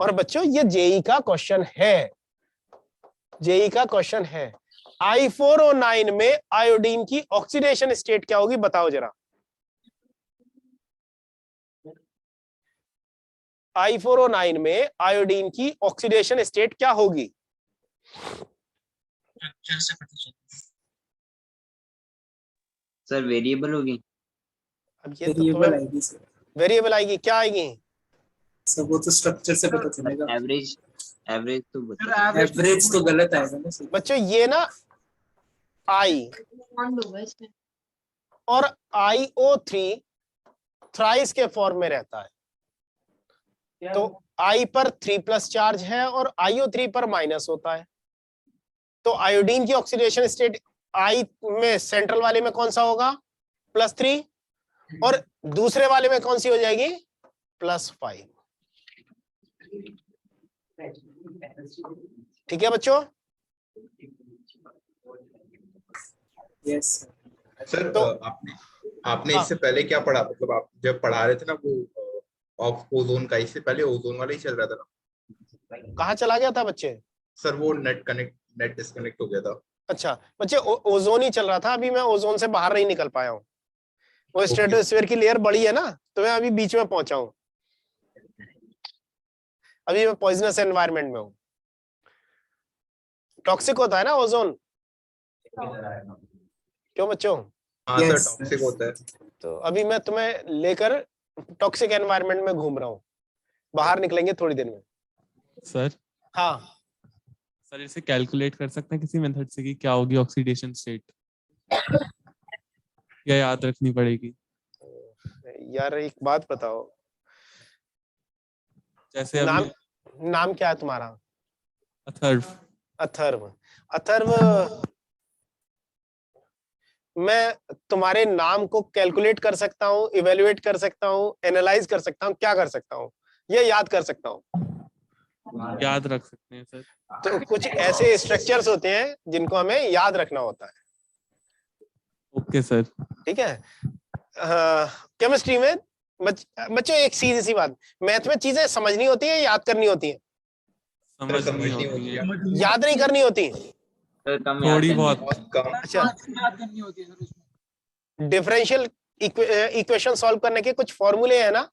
और बच्चों ये जेई का क्वेश्चन है, जेई का क्वेश्चन है। I4O9 में आयोडीन की ऑक्सीडेशन स्टेट क्या होगी, बताओ जरा। I4O9 में आयोडीन की ऑक्सीडेशन स्टेट क्या होगी? सर वेरिएबल होगी। अब ये तो वेरिएबल आएगी सर। वेरिएबल आएगी, क्या आएगी? सर वो तो स्ट्रक्चर से पता चलेगा। एवरेज तो एवरेज तो गलत आएगा ना सर। बच्चों ये ना I और IO3 थ्राइस के फॉर्म में रहता है, तो I पर 3+ चार्ज है और IO3 पर माइनस होता है। तो आयोडीन की ऑक्सीडेशन स्टेट I में सेंट्रल वाले में कौन सा होगा? +3, और दूसरे वाले में कौन सी हो जाएगी? +5। ठीक है बच्चों? यस सर तो आपने हाँ। इससे पहले क्या पढ़ा, मतलब आप जब पढ़ा रहे थे ना वो ऑफ ओजोन का, इससे पहले ओजोन वाला ही चल रहा था ना? कहाँ चला गया था बच्चे? सर वो नेट डिस्कनेक्ट हो गया था। अच्छा बच्चे, ओजोन ही चल रहा था, अभी मैं ओजोन से बाहर नहीं निकल पाया हूँ। वो स्ट्रेटोस्फीयर की लेयर बड़ी है ना, तो मैं अभी बीच में पहुंचा हूँ, अभी मैं पॉइजनस एनवायरनमेंट में हूँ। टॉक्सिक होता है ना ओजोन, क्यों बच्चों? हाँ सर टॉक्सिक होता है। तो अभी मैं तुम्हें लेकर टॉक्सिक एनवायरनमेंट में घूम रहा हूँ, बाहर निकलेंगे थोड़ी देर में। सर हाँ सर इसे कैलकुलेट कर सकते हैं किसी मेथड से कि क्या होगी ऑक्सीडेशन स्टेट, या याद रखनी पड़ेगी? यार एक बात बताओ, जैसे नाम क्या है तुम्हारा? अथर्व। अथर्व, मैं तुम्हारे नाम को कैलकुलेट कर सकता हूँ, इवेल्युएट कर सकता हूँ, एनालाइज कर सकता हूँ, क्या कर सकता हूँ? ये याद कर सकता हूँ। याद रख सकते हैं सर। तो कुछ ऐसे स्ट्रक्चर्स होते हैं जिनको हमें याद रखना होता है। Okay sir. ठीक है, केमिस्ट्री में बच्चों एक सीधी सी बात, मैथ में चीजें समझनी होती है, याद करनी होती है? समझनी होती है, याद नहीं करनी होती। थोड़ी बहुत। अच्छा, याद करनी होती है सर उसमें। डिफरेंशियल इक्वेशन सॉल्व करने के कुछ फॉर्मूले हैं ना,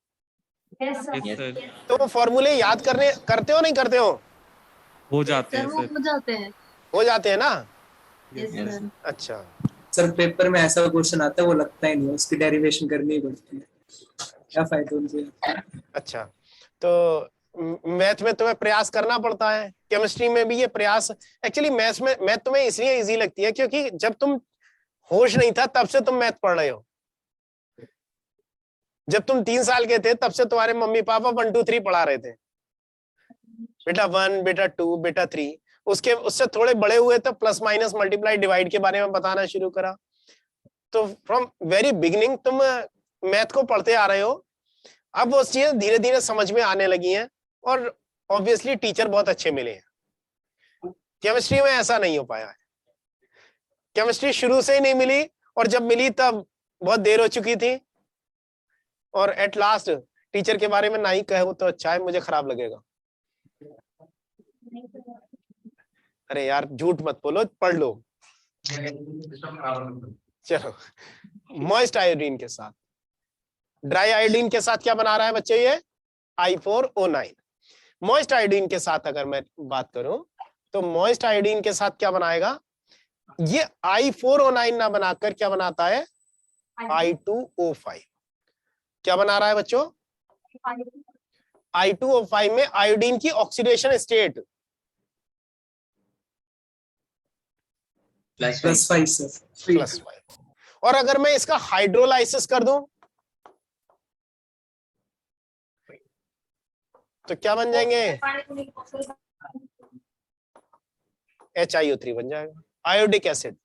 यस सर तो वो फॉर्मूले याद करते हो नहीं करते हो? हो जाते सर हैं वो सर हो जाते हैं। हो जाते हैं ना? Yes sir. अच्छा, सर पेपर में ऐसा क्वेश्चन आता है वो लगता ही नहीं है, उसकी डेरिवेशन करनी ही पड़ती है, क्या फायदा उनसे। अच्छा। तो मैथ में तुम्हें प्रयास करना पड़ता है, केमिस्ट्री में भी ये प्रयास। एक्चुअली मैथ तुम्हें इसलिए इजी लगती है क्योंकि जब तुम होश नहीं था तब से तुम मैथ पढ़ रहे हो। जब तुम 3 साल के थे तब से तुम्हारे मम्मी पापा 1 2 3 पढ़ा रहे थे, बेटा 1 बेटा 2 बेटा 3। उससे थोड़े बड़े हुए तो प्लस माइनस मल्टीप्लाई डिवाइड के बारे में बताना शुरू करा। तो फ्रॉम वेरी बिगिनिंग तुम मैथ को पढ़ते आ रहे हो। अब वो चीजें धीरे धीरे समझ में आने लगी हैं और ऑब्वियसली टीचर बहुत अच्छे मिले हैं। केमिस्ट्री में ऐसा नहीं हो पाया है। केमिस्ट्री शुरू से ही नहीं मिली, और जब मिली तब बहुत देर हो चुकी थी, और एट लास्ट टीचर के बारे में ना ही कहो तो अच्छा है, मुझे खराब लगेगा। अरे यार झूठ मत बोलो, पढ़ लो। चलो, मॉइस्ट आयोडीन के साथ ड्राई आयोडीन के साथ क्या बना रहा है बच्चे? ये I4O9। मॉइस्ट आयोडीन के साथ अगर मैं बात करूं तो मॉइस्ट आयोडीन के साथ क्या बनाएगा? ये I4O9 ना बनाकर क्या बनाता है? I2O5। क्या बना रहा है बच्चों? I2O5 में आयोडीन की ऑक्सीडेशन स्टेट +5 सर। +5। और अगर मैं इसका हाइड्रोलाइसिस कर दूं तो क्या बन जाएंगे? HiO3 बन जाएगा, आयोडिक एसिड।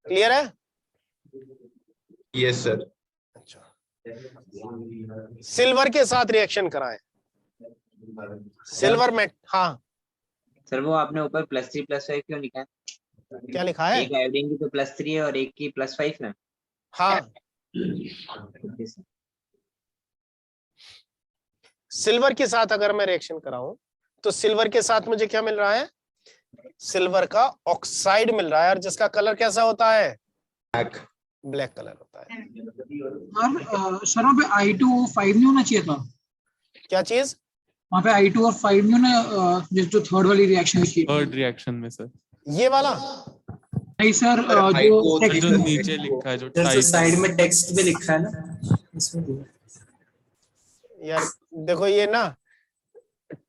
क्लियर है? Yes sir. अच्छा, सिल्वर के साथ रिएक्शन कराएं। सिल्वर में, हाँ सर वो आपने ऊपर +3+5 क्यों लिखा है? क्या लिखा है? एक आयोडीन की तो +3 है और एक की +5 है। हाँ, सिल्वर के साथ अगर मैं रिएक्शन कराऊं तो सिल्वर के साथ मुझे क्या मिल रहा है? सिल्वर का ऑक्साइड मिल रहा है, और जिसका कलर कैसा होता है? ब्लैक कलर होता है। सर वहाँ पे I2O5 नहीं होना चाहिए था? क्या चीज? वहाँ पे I2 और 5 नहीं होना, जो थर्ड वाली रिएक्शन की? थर्ड रिएक्शन में सर ये वाला नहीं सर, जो text जो में- नीचे लिखा है, जो सर साइड में टेक्स्ट भी लिखा है ना इसमें भी। यार देखो, ये ना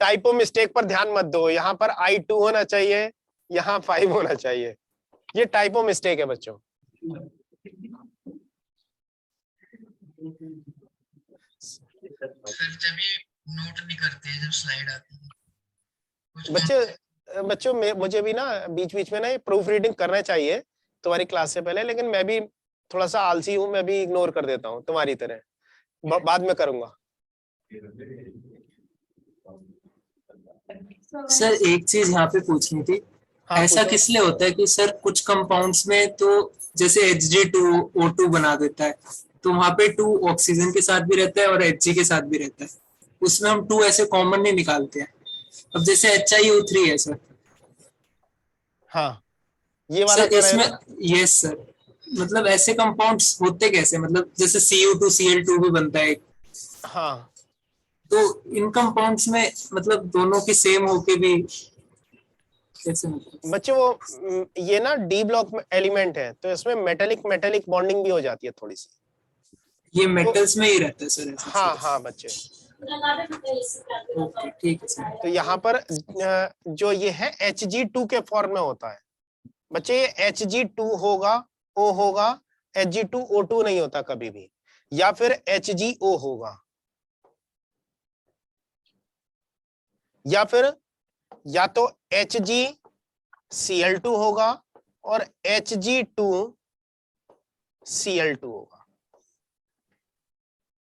टाइपो मिस्टेक पर ध्यान मत दो। यहाँ पर I2 होना चाहिए, यहाँ 5 होना चाहिए। ये टाइपो मिस्टेक है बच्चों। सर जब ये नोट नहीं करते हैं, जब स्लाइड आती है बच्चों मुझे भी ना बीच बीच में ना प्रूफ रीडिंग करना चाहिए तुम्हारी क्लास से पहले, लेकिन मैं भी थोड़ा सा आलसी हूँ, मैं भी इग्नोर कर देता हूँ तुम्हारी तरह। बाद में करूंगा। सर एक चीज यहाँ पे पूछनी थी। हाँ, ऐसा पूछो। किस लिए होता है कि सर कुछ कंपाउंड्स में तो जैसे Hg2O2 बना देता है, तो वहां पे 2 ऑक्सीजन के साथ भी रहता है और Hg के साथ भी रहता है, उसमें हम 2 ऐसे कॉमन नहीं निकालते हैं। अब जैसे HiO3 है सर। हाँ, ये वाला सर कह रहे हैं इसमें ना? यस सर, मतलब ऐसे कंपाउंड्स होते कैसे? मतलब जैसे CO2 Cl2 भी बनता है, हाँ, तो इन कंपाउंड्स में मतलब दोनों की सेम होके भी कैसे? बच्चों वो ये ना डी ब्लॉक एलिमेंट है, तो इसमें मेटेलिक बॉन्डिंग भी हो जाती है थोड़ी सी। ये मेटल्स में ही रहता है सर ऐसा? हाँ हाँ बच्चे, ओके ठीक है सर। तो यहाँ पर जो ये है Hg2 के फॉर्म में होता है बच्चे। ये Hg2 होगा, O होगा, Hg2O2 नहीं होता कभी भी, या फिर HgO होगा, या फिर या तो HgCl2 होगा और Hg2Cl2 होगा।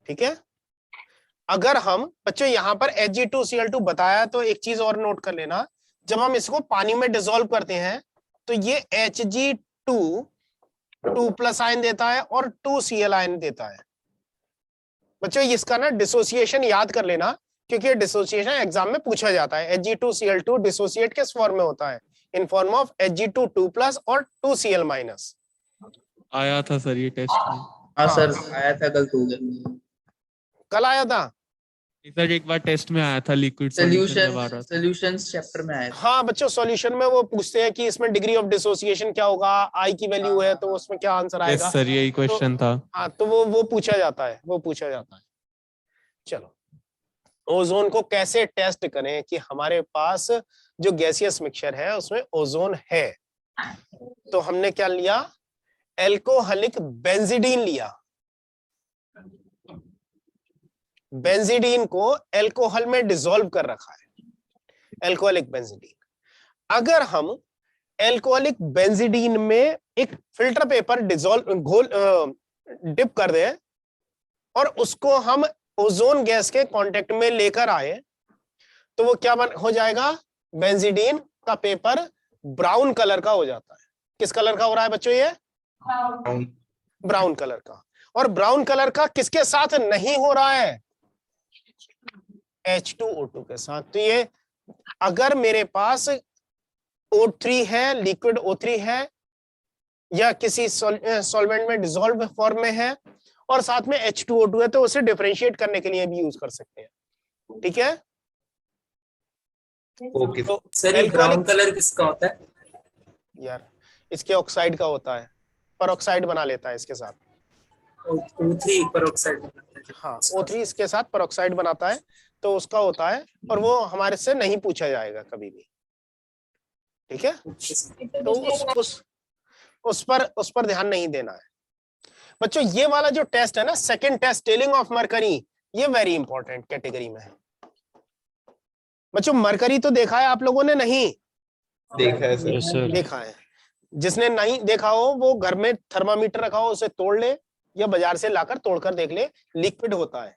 ठीक है? अगर हम बच्चों यहाँ पर Hg2Cl2 बताया तो एक चीज और नोट कर लेना, जब हम इसको पानी में डिसॉल्व करते हैं तो ये Hg2 2+ आयन देता है और 2Cl आयन देता है। बच्चों इसका ना डिसोसिएशन याद कर लेना, क्योंकि डिसोसिएशन एग्जाम में पूछा जाता है। Hg2Cl2 डिसोसिएट किस फॉर्म में होता है? इन फॉर्म ऑफ Hg2 2+ और 2Cl-। आया था सर ये टेस्ट में। हाँ सर आया था, गलत हो गया। कल आया था? सर एक बार टेस्ट में आया था लिक्विड सॉल्यूशन जब आ रहा था। सॉल्यूशंस चैप्टर में आया था। हाँ बच्चों, सॉल्यूशन में वो पूछते हैं कि इसमें डिग्री ऑफ डिसोसिएशन क्या होगा, आई की वैल्यू है तो उसमें क्या आंसर यस आएगा। सर यही क्वेश्चन था। हाँ तो वो पूछा जाता है, वो पूछा जाता है। चलो, ओजोन को कैसे टेस्ट करें कि हमारे पास जो गैसियस मिक्सचर है उसमें ओजोन है। तो हमने क्या लिया, एल्कोहलिक बेंजीडीन लिया। बेंजीडीन को एल्कोहल में डिसॉल्व कर रखा है, एल्कोहलिक बेंजीडीन। अगर हम एल्कोहलिक बेंजीडीन में एक फिल्टर पेपर डिप कर दें और उसको हम ओजोन गैस के कांटेक्ट में लेकर आए तो वो क्या हो जाएगा, बेंजीडीन का पेपर ब्राउन कलर का हो जाता है। किस कलर का हो रहा है बच्चों ये, ब्राउन कलर का। और ब्राउन कलर का किसके साथ नहीं हो रहा है, H2O2 के साथ। तो ये अगर मेरे पास O3 है, लिक्विड O3 है या किसी सॉल्वेंट में डिसॉल्व फॉर्म में है और साथ में H2O2 है तो उसे डिफरेंशिएट करने के लिए भी यूज कर सकते हैं। ठीक है। ओके तो सर ये ब्राउन कलर किसका होता है यार, इसके ऑक्साइड का होता है, परऑक्साइड बना लेता है इसके साथ। O3 परऑक्साइड बनाता है। हाँ, O3 इसके साथ परऑक्साइड बनाता है तो उसका होता है, और वो हमारे से नहीं पूछा जाएगा कभी भी। ठीक है, तो उस पर ध्यान नहीं देना है बच्चों। ये वाला जो टेस्ट है ना, second test, tailing of mercury, ये वेरी इंपॉर्टेंट कैटेगरी में है बच्चों। मरकरी तो देखा है आप लोगों ने, नहीं देखा है सर। Yes sir. देखा है। जिसने नहीं देखा हो वो घर में थर्मामीटर रखा हो, उसे तोड़ ले या बाजार से लाकर तोड़कर देख ले, लिक्विड होता है।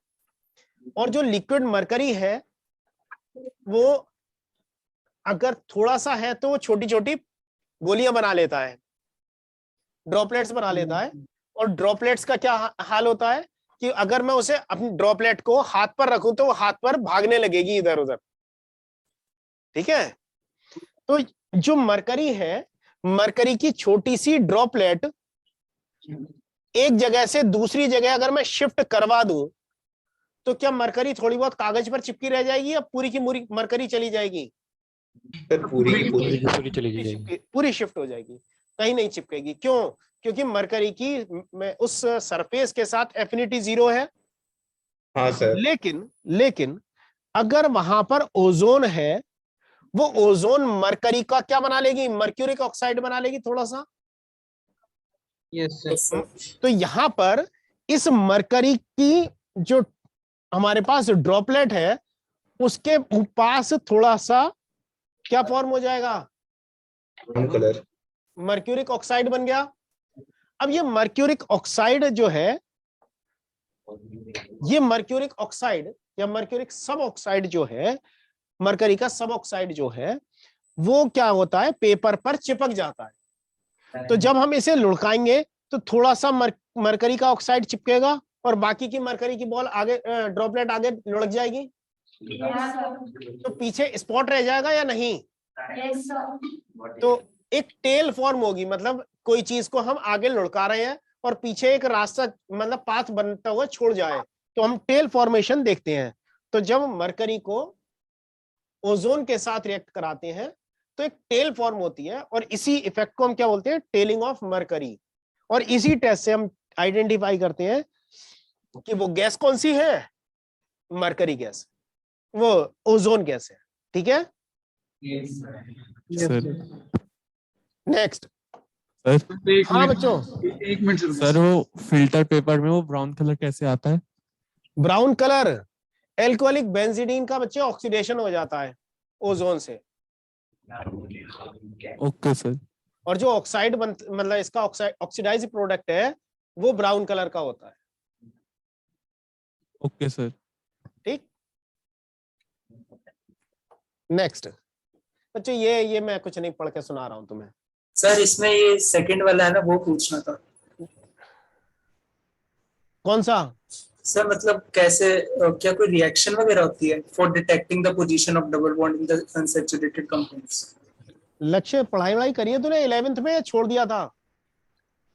और जो लिक्विड मरकरी है वो अगर थोड़ा सा है तो वो छोटी छोटी गोलियां बना लेता है, ड्रॉपलेट्स बना लेता है। और ड्रॉपलेट्स का क्या हाल होता है कि अगर मैं उसे अपनी ड्रॉपलेट को हाथ पर रखूं तो वो हाथ पर भागने लगेगी इधर उधर। ठीक है, तो जो मरकरी है, मरकरी की छोटी सी ड्रॉपलेट एक जगह से दूसरी जगह अगर मैं शिफ्ट करवा दूं तो क्या मरकरी थोड़ी बहुत कागज पर चिपकी रह जाएगी या पूरी की पूरी मरकरी चली जाएगी? पूरी चली जाएगी, पूरी शिफ्ट हो जाएगी, कहीं नहीं चिपकेगी। क्यों? क्योंकि मरकरी की उस सरफेस के साथ एफिनिटी 0 है। हाँ सर। लेकिन अगर वहां पर ओजोन है, वो ओजोन मरकरी का क्या बना लेगी, मर्क्यूरिक ऑक्साइड बना लेगी थोड़ा सा। Yes sir. तो यहां पर इस मरकरी की जो हमारे पास ड्रॉपलेट है उसके पास थोड़ा सा क्या फॉर्म हो जाएगा, ब्राउन कलर, मर्क्यूरिक ऑक्साइड बन गया। अब ये मर्क्यूरिक ऑक्साइड जो है, ये मर्क्यूरिक ऑक्साइड या मर्क्यूरिक सब ऑक्साइड जो है, मरकरी का सब ऑक्साइड जो है, वो क्या होता है, पेपर पर चिपक जाता है। तो जब हम इसे लुढ़काएंगे तो थोड़ा सा मरकरी का ऑक्साइड चिपकेगा और बाकी की मरकरी की बॉल आगे, ड्रॉपलेट आगे लुढ़क जाएगी। तो पीछे स्पॉट रह जाएगा या नहीं? तो एक टेल फॉर्म होगी, मतलब कोई चीज को हम आगे लुढ़का रहे हैं और पीछे एक रास्ता, मतलब पाथ बनता हुआ छोड़ जाए तो हम टेल फॉर्मेशन देखते हैं। तो जब मरकरी को ओजोन के साथ रिएक्ट कराते हैं तो एक टेल फॉर्म होती है और इसी इफेक्ट को हम क्या बोलते हैं, टेलिंग ऑफ मरकरी। और इसी टेस्ट से हम आइडेंटिफाई करते हैं कि वो गैस कौन सी है, मरकरी गैस, वो ओजोन गैस है। ठीक है, सर नेक्स्ट। सर हाँ बच्चों, एक मिनट सर वो फिल्टर पेपर में वो ब्राउन कलर कैसे आता है? ब्राउन कलर एल्कोहलिक बेंजीडीन का बच्चे ऑक्सीडेशन हो जाता है ओजोन से। Okay sir. और जो ऑक्साइड मतलब इसका ऑक्सीडाइज प्रोडक्ट है वो ब्राउन कलर का होता है। Okay sir. ठीक, नेक्स्ट बच्चों, ये मैं कुछ नहीं पढ़ के सुना रहा हूं तुम्हें। सर इसमें ये सेकंड वाला है ना, वो पूछना था। कौन सा? सर मतलब कैसे, क्या कोई रिएक्शन वगैरह होती है for detecting the position of double bond in the unsaturated compounds? लक्ष्य, पढ़ाई करी है तूने 11th में, छोड़ दिया था?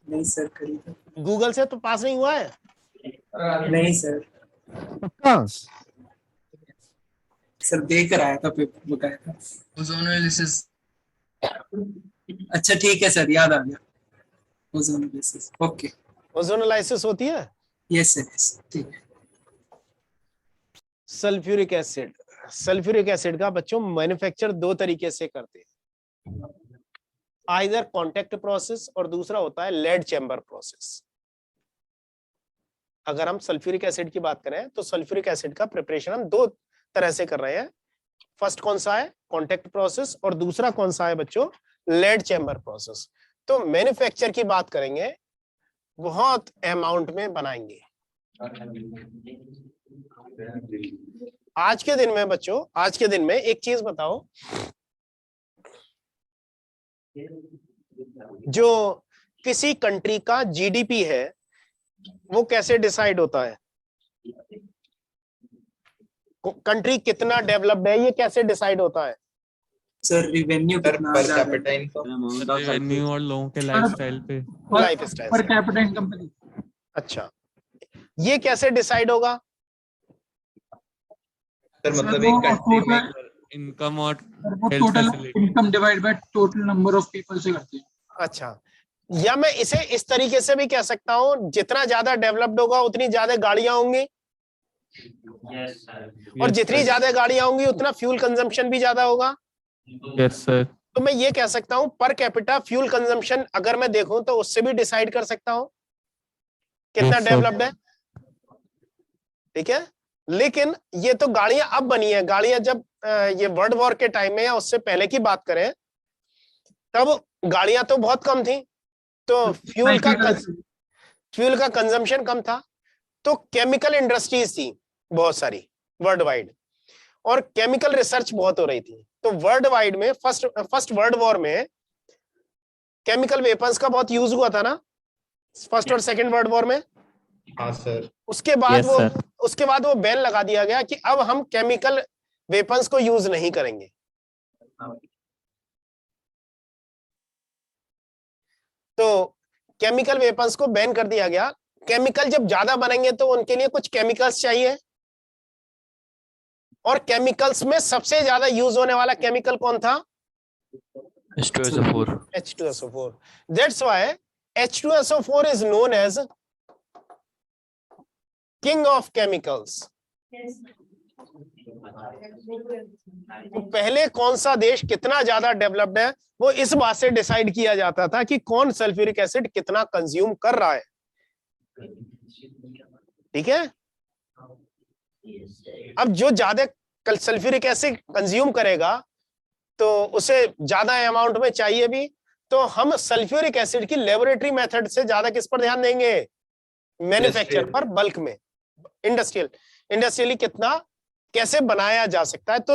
नहीं सर, करी था। गूगल से तो पास नहीं हुआ है? नहीं सर। पक्का? सर देख रहा था पेपर बकायदा। ओजोनोलिसिस। अच्छा ठीक है सर, याद आ गया। Ozonolysis, okay. ओजोनोलाइसिस होती है। यस सर, यस, ठीक है। सल्फ्यूरिक एसिड, सल्फ्यूरिक एसिड का बच्चों मैन्युफैक्चर दो तरीके से करते हैं, आइदर कॉन्टेक्ट प्रोसेस और दूसरा होता है लेड चैम्बर प्रोसेस। अगर हम सल्फ्यूरिक एसिड की बात करें तो सल्फ्यूरिक एसिड का प्रिपरेशन हम दो तरह से कर रहे हैं। फर्स्ट कौन सा है, कॉन्टेक्ट प्रोसेस, और दूसरा कौन सा है बच्चों, लेड चैम्बर प्रोसेस। तो मैन्युफैक्चर की बात करेंगे, बहुत अमाउंट में बनाएंगे। आज के दिन में बच्चों, आज के दिन में एक चीज बताओ, जो किसी कंट्री का जीडीपी है वो कैसे डिसाइड होता है, कंट्री कितना डेवलप्ड है ये कैसे डिसाइड होता है? सर रिवेन्यू कितना पर ज्यादा कैपिटा है? इनकम, रेवेन्यू और लोगों के लाइफस्टाइल पे। लाइफस्टाइल पर से। कैपिटा इनकम पे। अच्छा, ये कैसे डिसाइड होगा? सर मतलब एक कंट्री में इनकम और वो health total facility. Income divide by total number of people से करते हैं। अच्छा, या मैं इसे इस तरीके से भी कह सकता हूं, जितना ज्यादा डेवलप्ड होगा उतनी ज्यादा गाड़ियां होंगी, यस सर। और जितनी ज्यादा गाड़ियां होंगी उतना फ्यूल कंजम्पशन भी ज्यादा होगा। Yes sir. तो मैं ये कह सकता हूं पर कैपिटा फ्यूल कंजम्पशन अगर मैं देखूं तो उससे भी डिसाइड कर सकता हूं कितना Yes, sir. डेवलप्ड है। ठीक है, लेकिन ये तो गाड़ियां अब बनी है, गाड़ियां जब ये वर्ल्ड वॉर के टाइम में या उससे पहले की बात करें तब गाड़ियां तो बहुत कम थी, तो फ्यूल का कंजम्पशन कम था, तो केमिकल इंडस्ट्रीज थी बहुत सारी वर्ल्ड वाइड, और केमिकल रिसर्च बहुत हो रही थी। तो वर्ल्ड वाइड में फर्स्ट वर्ल्ड वॉर में केमिकल वेपन्स का बहुत यूज हुआ था ना, फर्स्ट और सेकंड वर्ल्ड वॉर में। हाँ सर। उसके बाद Yes, वो sir. उसके बाद वो बैन लगा दिया गया कि अब हम केमिकल वेपन्स को यूज नहीं करेंगे। तो केमिकल वेपन्स को बैन कर दिया गया। केमिकल जब ज्यादा बनेंगे तो उनके लिए कुछ केमिकल्स चाहिए, और केमिकल्स में सबसे ज्यादा यूज होने वाला केमिकल कौन था? H2SO4. H2SO4. That's why H2SO4 is known as king of chemicals. तो पहले कौन सा देश कितना ज्यादा डेवलप्ड है वो इस बात से डिसाइड किया जाता था कि कौन सल्फ्यूरिक एसिड कितना कंज्यूम कर रहा है। ठीक है, अब जो ज्यादा सल्फ्यूरिक एसिड कंज्यूम करेगा तो उसे ज्यादा अमाउंट में चाहिए भी, तो हम सल्फ्यूरिक एसिड की लेबोरेटरी मेथड से ज्यादा किस पर ध्यान देंगे? मैन्युफैक्चर पर, बल्क में, इंडस्ट्रियली कितना कैसे बनाया जा सकता है। तो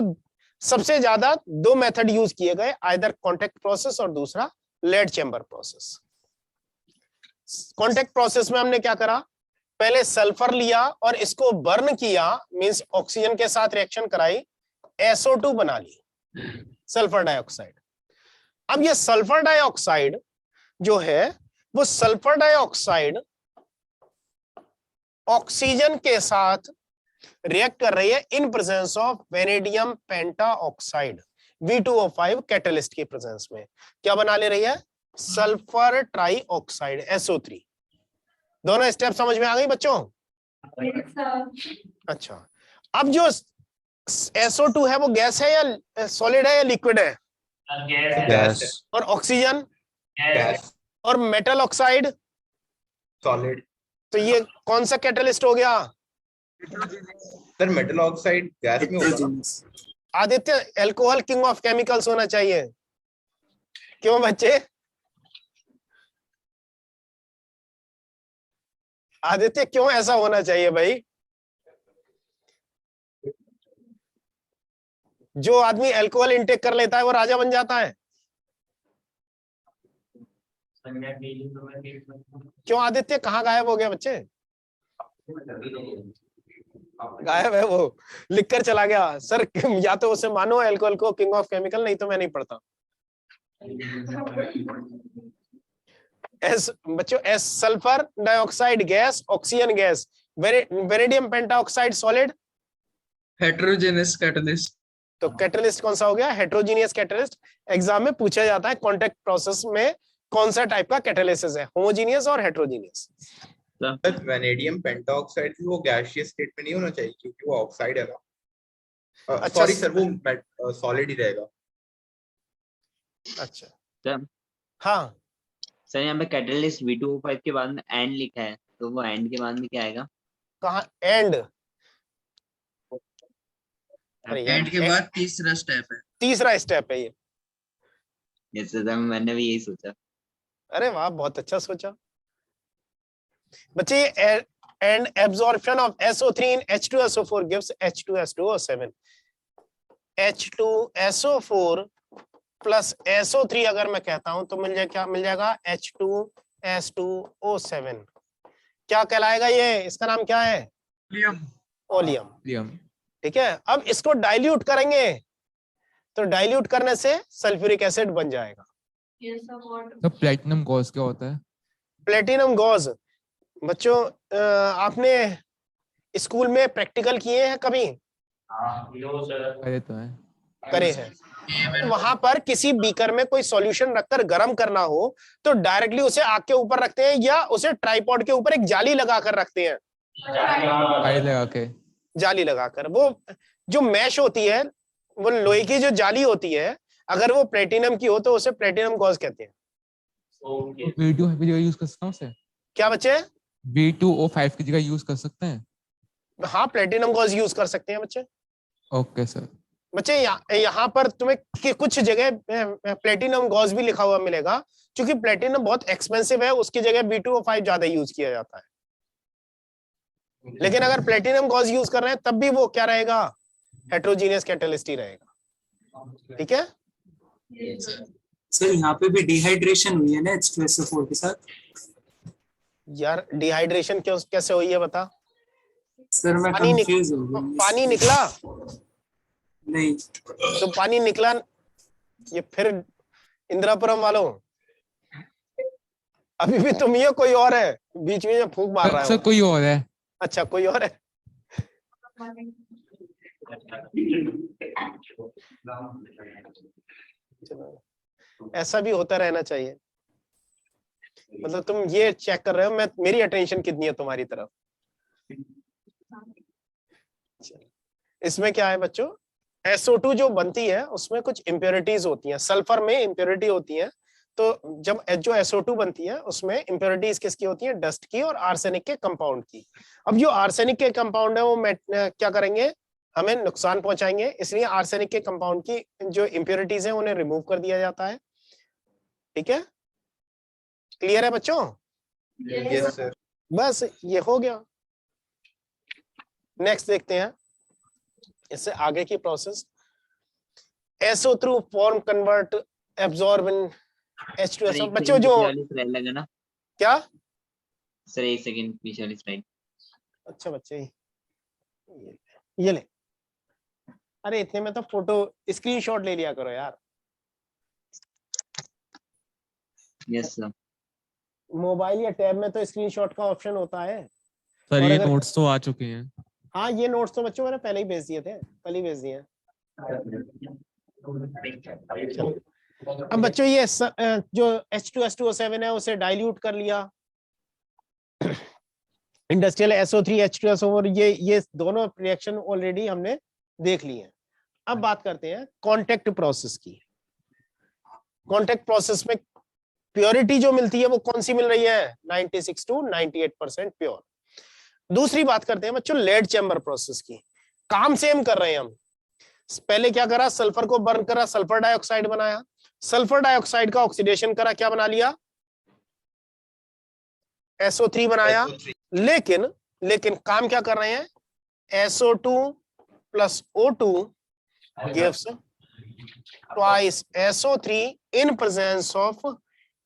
सबसे ज्यादा दो मेथड यूज किए गए, आइदर कॉन्टेक्ट प्रोसेस और दूसरा lead chamber process. Contact process में हमने क्या करा, पहले सल्फर लिया और इसको बर्न किया, मींस ऑक्सीजन के साथ रिएक्शन कराई, SO2 बना ली, सल्फर डाइऑक्साइड। अब ये सल्फर डाइऑक्साइड जो है वो सल्फर डाइऑक्साइड ऑक्सीजन के साथ रिएक्ट कर रही है in presence of vanadium pentoxide, V2O5 catalyst की प्रेजेंस में। क्या बना ले रही है? Sulphur trioxide, SO3। दोनों स्टेप समझ में आ गई बच्चों? अच्छा, अब जो SO2 है वो गैस है या सॉलिड है या लिक्विड है? गैस। और ऑक्सीजन? गैस। और मेटल ऑक्साइड? सॉलिड। तो ये कौन सा कैटलिस्ट हो गया? सर मेटल ऑक्साइड गैस में होगा ना? Aditya, alcohol king of chemicals होना चाहिए, क्यों बच्चे? आदित्य क्यों ऐसा होना चाहिए भाई? जो आदमी अल्कोहल इंटेक कर लेता है वो राजा बन जाता है। क्यों आदित्य, कहाँ गायब हो गया बच्चे? गायब है वो, लिख कर चला गया सर। या तो उसे मानो अल्कोहल को किंग ऑफ केमिकल, नहीं तो मैं नहीं पढ़ता। एस बच्चों, S sulphur dioxide gas, oxygen gas, vanadium pentoxide solid, heterogeneous catalyst, तो कैटलिस्ट कौन सा हो गया? Heterogeneous catalyst. एग्जाम में पूछा जाता है कॉन्टैक्ट प्रोसेस में कौन सा टाइप का कैटालिसिस है, होमोजीनियस और हेट्रोजीनियस। सर वैनेडियम पेंटॉक्साइड वो गैसियस स्टेट में नहीं होना चाहिए क्योंकि वो ऑक्साइड है ना। अच्छा सॉरी सर, वो सॉलिड ही रहेगा। अच्छा सर हाँ सर यहाँ पे कैटलिस्ट V2O5 के बाद में एंड लिखा है, तो वो एंड के बाद में क्या आएगा? कहाँ एंड? अरे यार एंड के बाद तीसरा स्टेप है। तीसरा स्टेप है ये। यस सर, मैंने भी यही सोचा। अरे वाह, बहुत अच्छा सोचा बच्चे। And absorption of SO3 in H2SO4 gives H2S2O7। H2SO4 plus SO3 अगर मैं कहता हूं तो मिल जाए क्या मिल जाएगा? H2S2O7। क्या कहलाएगा ये? इसका नाम क्या है? ओलियम। ठीक है, अब इसको डाइल्यूट करेंगे तो डाइल्यूट करने से सल्फ्यूरिक एसिड बन जाएगा। तो प्लेटिनम गॉज क्या होता है? प्लेटिनम गॉज बच्चों आपने स्कूल में प्रैक्टिकल किए हैं कभी? अरे तो है। करे हैं। वहां पर किसी बीकर में कोई सॉल्यूशन रखकर गर्म करना हो तो डायरेक्टली उसे आग के ऊपर रखते हैं या उसे ट्राइपॉड के ऊपर एक जाली लगाकर रखते हैं? जाली लगाकर। वो जो मैश होती है, वो लोहे की जो जाली होती है, अगर वो प्लेटिनम की हो तो उसे प्लेटिनम गॉज कहते हैं। V2O5 की जगह यूज कर सकता हूँ उसे? क्या बच्चे? V2O5 की जगह यूज कर सकते हैं? हाँ, प्लेटिनम गॉज यूज कर सकते हैं बच्चे। Okay sir. बच्चे यहाँ पर तुम्हें कुछ जगह प्लेटिनम गॉज भी लिखा हुआ मिलेगा, क्योंकि प्लेटिनम बहुत एक्सपेंसिव है, उसकी जगह V2O5 ज्यादा यूज किया जाता है। लेकिन अगर प्लेटिनम गॉज यूज कर रहे हैं तब भी वो क्या रहेगा? हेट्रोजीनियस कैटलिस्ट ही रहेगा। ठीक है सर, यहाँ पे भी डिहाइड्रेशन हुई है ना H2SO4 के साथ? यार डिहाइड्रेशन क्यों कैसे हुई है बता? सर मैं कंफ्यूज हो गया। पानी निकला नहीं तो पानी निकला, ये फिर इंदिरापुरम वालों अभी भी तुम ही हो, कोई और है बीच में फूंक मार रहा है? सर कोई और है। अच्छा कोई और है। ऐसा भी होता रहना चाहिए। मतलब तुम ये चेक कर रहे हो मैं मेरी अटेंशन कितनी है तुम्हारी तरफ। इसमें क्या है बच्चों? SO2 जो बनती है उसमें कुछ इम्प्योरिटीज होती हैं, सल्फर में इम्प्योरिटी होती है। तो जब जो SO2 बनती है उसमें इम्प्योरिटीज किसकी होती है? डस्ट की और आर्सेनिक के कंपाउंड की। अब जो आर्सेनिक के कंपाउंड है वो क्या करेंगे? हमें नुकसान पहुंचाएंगे, इसलिए आर्सेनिक के कंपाउंड की जो इम्प्योरिटीज है उन्हें रिमूव कर दिया जाता है। ठीक है, क्लियर है बच्चों? Yes sir. बस ये हो गया। नेक्स्ट देखते हैं इससे आगे की process. SO3 form convert absorb in H2SO। बच्चों जो लगा ना क्या सर, एक सेकंड पीछे वाली स्लाइड। अच्छा बच्चे ये ले। अरे इतने में तो फोटो स्क्रीनशॉट ले लिया करो यार। Yes sir. मोबाइल या टैब में तो स्क्रीनशॉट का ऑप्शन होता है। सर और ये अगर- नोट्स तो आ चुके हैं। हाँ ये नोट्स तो बच्चों मैंने पहले ही भेज दिए थे, कल ही भेज दिए हैं। चलो अब बच्चों ये जो H2S2O7 है उसे डाइल्यूट कर लिया। इंडस्ट्रियल SO3 H2SO4 ये दोनों रिएक्शन ऑलरेडी हमने देख ली है। अब बात करते हैं कांटेक्ट प्रोसेस की। कांटेक्ट प्रोसेस में प्योरिटी जो मिलती है वो कौन सी मिल रही है? 96 to 98% प्योर। दूसरी बात करते हैं बच्चों लेड चैम्बर प्रोसेस की। काम सेम कर रहे हैं हम। पहले क्या करा? सल्फर को बर्न करा, सल्फर डाइऑक्साइड बनाया। सल्फर डाइऑक्साइड का ऑक्सीडेशन करा, क्या बना लिया? SO3 बनाया। लेकिन काम क्या कर रहे हैं? SO2 plus O2 gives twice SO3 in presence of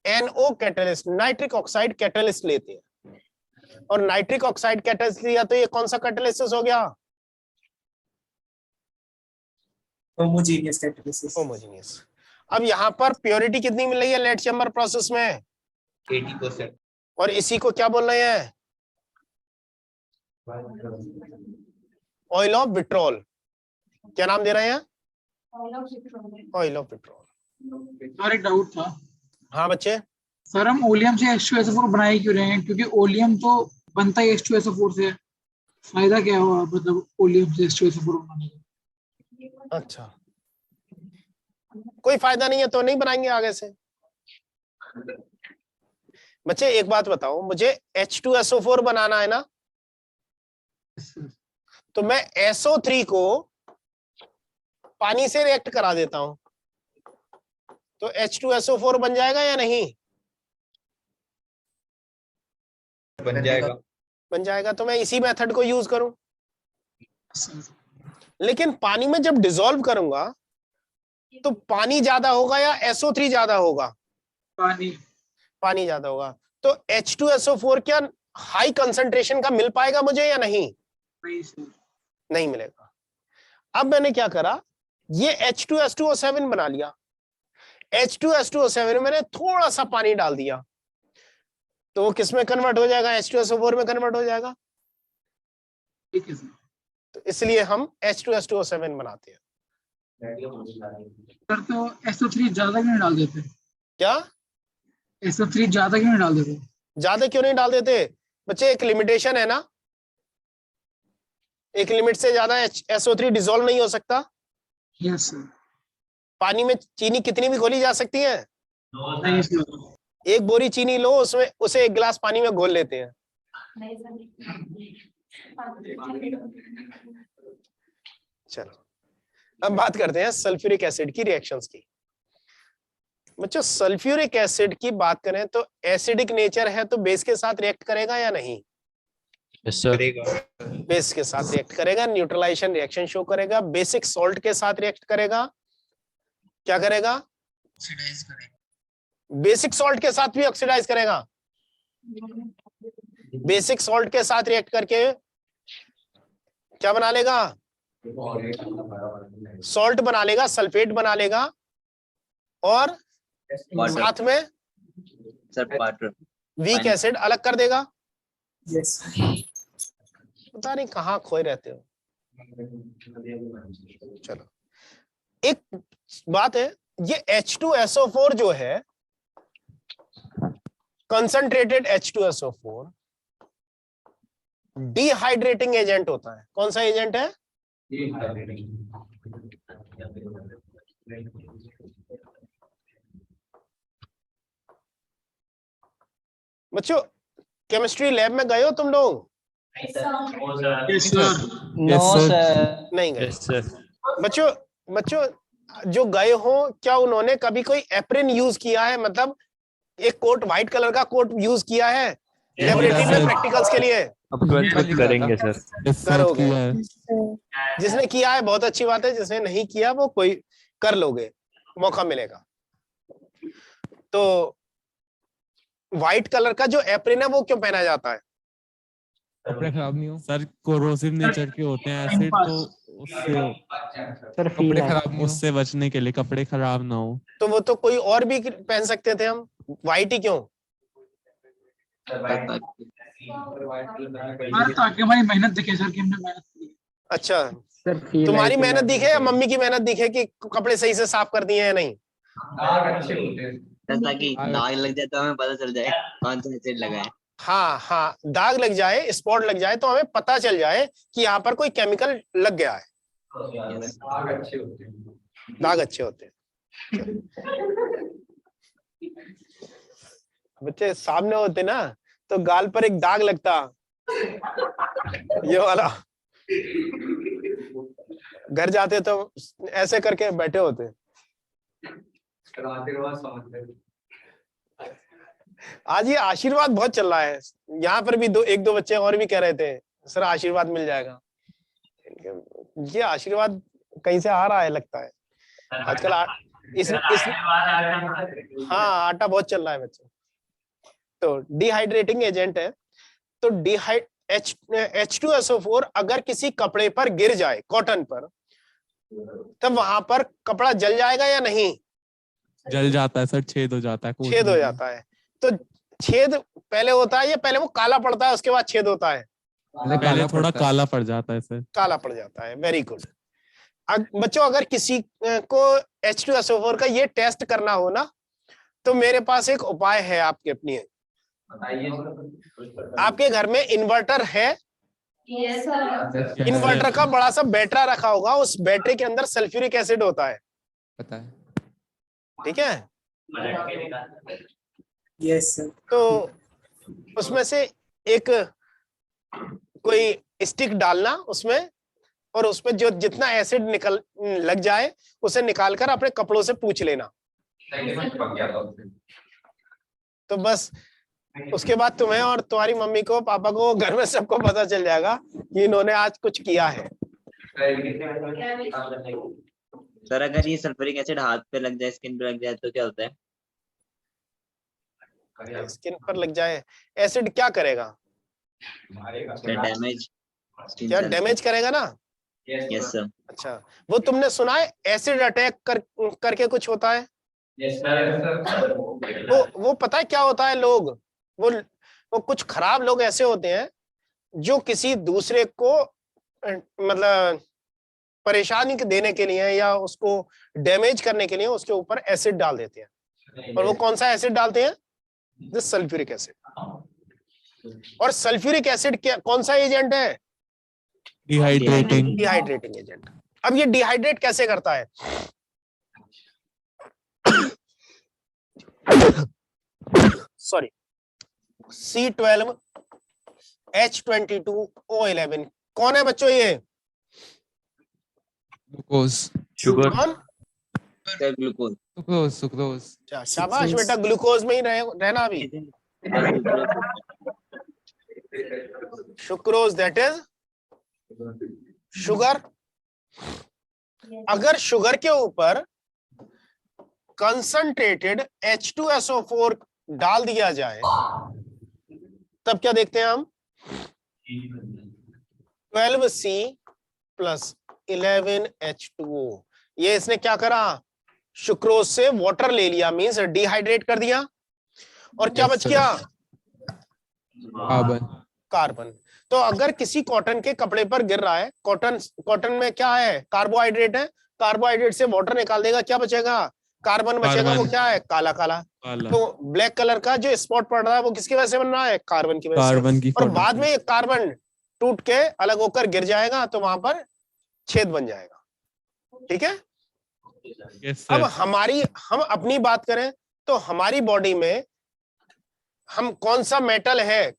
NO catalyst, nitric oxide catalyst लेते हैं। और नाइट्रिक ऑक्साइड कैटलिस्ट लिया तो ये कौन सा कैटलिसिस हो गया? Homogeneous catalysis. होमोजेनियस। अब यहाँ पर प्योरिटी कितनी मिल रही है लेड चैम्बर प्रोसेस में? 80%। और इसी को क्या बोल रहे हैं? Oil of vitriol. क्या नाम दे रहे हैं? Oil of petrol. और एक डाउट था हाँ बच्चे, सर, हम ओलियम से H2SO4 बनाए क्यों रहे हैं? क्योंकि ओलियम तो बनता ही H2SO4 से है। फायदा क्या हुआ मतलब ओलियम से H2SO4 बनाने का? अच्छा कोई फायदा नहीं है तो नहीं बनाएंगे आगे से। बच्चे एक बात बताओ, मुझे H2SO4 बनाना है ना, तो मैं SO3 को पानी से रिएक्ट करा देता हूं, तो H2SO4 बन जाएगा या नहीं? बन जाएगा। बन जाएगा। तो मैं इसी मेथड को यूज करूं, लेकिन पानी में जब डिसॉल्व करूंगा तो पानी ज्यादा होगा या SO3 ज्यादा होगा? पानी ज्यादा होगा। तो H2SO4 क्या हाई कंसंट्रेशन का मिल पाएगा मुझे या नहीं? नहीं मिलेगा। अब मैंने क्या करा, ये H2S2O7 बना लिया। H2S2O7 में मैंने थोड़ा सा पानी डाल दिया, तो वो किस में कन्वर्ट हो जाएगा? H2SO4 में कन्वर्ट हो जाएगा। तो इसलिए हम H2S2O7 बनाते हैं। सर तो SO3 ज्यादा क्यों नहीं डाल देते? क्या SO3 ज्यादा क्यों नहीं डाल देते? ज्यादा क्यों नहीं डाल देते बच्चे? एक लिमिटेशन है ना, एक लिमिट से ज्यादा SO3 डिसॉल्व नहीं हो सकता। Yes sir. पानी में चीनी कितनी भी घोली जा सकती है? नहीं सर। एक बोरी चीनी लो, उसमें उसे एक गिलास पानी में घोल लेते हैं। चलो अब बात करते हैं सल्फ्यूरिक एसिड की रिएक्शंस की। बच्चों सल्फ्यूरिक एसिड की बात करें तो एसिडिक नेचर है, तो बेस के साथ रिएक्ट करेगा या नहीं? Yes sir. बेस के साथ रिएक्ट करेगा, न्यूट्रलाइजेशन रिएक्शन शो करेगा। बेसिक सॉल्ट के साथ रिएक्ट करेगा, क्या करेगा? ऑक्सीडाइज करेगा। बेसिक सॉल्ट के साथ भी ऑक्सीडाइज करेगा। बेसिक सॉल्ट के साथ रिएक्ट करके क्या बना लेगा? सॉल्ट बना लेगा, सल्फेट बना लेगा, और साथ में वीक एसिड अलग कर देगा। पता नहीं कहाँ खोए रहते हो। चलो एक बात है, ये H2SO4 जो है, कंसंट्रेटेड H2SO4 डिहाइड्रेटिंग एजेंट होता है। कौन सा एजेंट है? बच्चों केमिस्ट्री लैब में गए हो तुम लोग? नहीं गए। बच्चों जो गए हो, क्या उन्होंने कभी कोई एप्रिन यूज किया है? मतलब एक कोट, व्हाइट कलर का कोट यूज किया है लेबोरेटरी में प्रैक्टिकल्स के लिए? अब करेंगे सर। करोगे। जिसने किया है बहुत अच्छी बात है, जिसने नहीं किया वो कोई कर लोगे, मौका मिलेगा। तो व्हाइट कलर का जो एप्रिन है वो क्यों पहना जाता है? कपड़े खराब नहीं हो सर, कोरोसिव नेचर के होते हैं एसिड, तो उससे सर कपड़े खराब नहीं, उससे बचने के लिए कपड़े खराब ना हो। तो वो तो कोई और भी पहन सकते थे, हम व्हाइट ही क्यों? ताकि हमारी मेहनत दिखे सर कि हमने मेहनत की। अच्छा तुम्हारी मेहनत दिखे या मम्मी की मेहनत दिखे कि कपड़े सही से साफ कर दिए हैं या नहीं? ताकि दाग लग जाए तो हमें पता चल जाए कौन सा एसिड लगा है। हाँ, दाग लग जाए, स्पॉट लग जाए तो हमें पता चल जाए कि यहाँ पर कोई केमिकल लग गया है। दाग अच्छे होते हैं। बच्चे सामने होते ना तो गाल पर एक दाग लगता, ये वाला। घर जाते तो ऐसे करके बैठे होते। आज ये आशीर्वाद बहुत चल रहा है, यहाँ पर भी एक दो बच्चे और भी कह रहे थे सर आशीर्वाद मिल जाएगा। ये आशीर्वाद कहीं से आ रहा है लगता है आजकल। हाँ आटा बहुत चल रहा है बच्चों। तो डिहाइड्रेटिंग एजेंट है। तो H2SO4 अगर किसी कपड़े पर गिर जाए, कॉटन पर, तब वहां पर कपड़ा जल जाएगा या नहीं? जल जाता है सर, छेद हो जाता है। छेद हो जाता है। तो छेद पहले होता है या पहले वो काला पड़ता है उसके बाद छेद होता है? पहले थोड़ा काला पड़ जाता है सर। काला पड़ जाता है। Very good. बच्चों अगर किसी को H2SO4 का ये टेस्ट करना हो ना, तो मेरे पास एक उपाय है आपके अपनी। आपके घर में इन्वर्टर है? इन्वर्टर का बड़ा सा बैटरा रखा होगा, उस बैटरी के अंदर सल्फ्यूरिक एसिड होता है, पता है। ठीक है? Yes sir. तो उसमें से एक कोई स्टिक डालना उसमें, और उसमें जो जितना एसिड निकल लग जाए उसे निकालकर अपने कपड़ों से पूछ लेना। तो बस उसके बाद तुम्हें और तुम्हारी मम्मी को, पापा को, घर में सबको पता चल जाएगा कि इन्होंने आज कुछ किया है। सर अगर ये सल्फ्यूरिक एसिड हाथ पे लग जाए, स्किन पे लग जाए तो क्या होता है? स्किन पर लग जाए एसिड क्या करेगा? डैमेज। क्या डैमेज करेगा ना? Yes sir. अच्छा, वो तुमने सुना है एसिड अटैक करके कुछ होता है? वो पता है क्या होता है? लोग वो कुछ खराब लोग ऐसे होते हैं जो किसी दूसरे को मतलब परेशानी देने के लिए या उसको डैमेज करने के लिए उसके ऊपर एसिड डाल देते हैं। और वो कौन सा एसिड डालते हैं? Sulphuric acid. और सल्फ्यूरिक एसिड क्या, कौन सा एजेंट है? Dehydrating agent. अब ये डिहाइड्रेट कैसे करता है? सॉरी, C12 H22O11 कौन है बच्चों? ये ग्लूकोज। शुगर। कौन? ग्लूकोज। सुक्रोज। अच्छा, शाबाश बेटा, ग्लूकोज में ही रहना अभी। Sucrose, that is sugar. अगर शुगर के ऊपर कंसंट्रेटेड H2SO4 डाल दिया जाए तब क्या देखते हैं हम? 12C + 11H2O। ये इसने क्या करा? सुक्रोज से वाटर ले लिया, मींस डिहाइड्रेट कर दिया, और क्या बच गया? कार्बन। तो अगर किसी कॉटन के कपड़े पर गिर रहा है, कॉटन में क्या है? कार्बोहाइड्रेट है। कार्बोहाइड्रेट से वाटर निकाल देगा, क्या बचेगा? कार्बन बचेगा। वो क्या है? काला काला। तो ब्लैक कलर का जो स्पॉट पड़ रहा है वो किसकी वजह से बन रहा है? कार्बन की वजह से। और बाद में कार्बन टूट के अलग होकर गिर जाएगा तो वहां पर छेद बन जाएगा, ठीक है? अब हम अपनी बात करें तो हमारी बॉडी में हम कौन सा मेटल है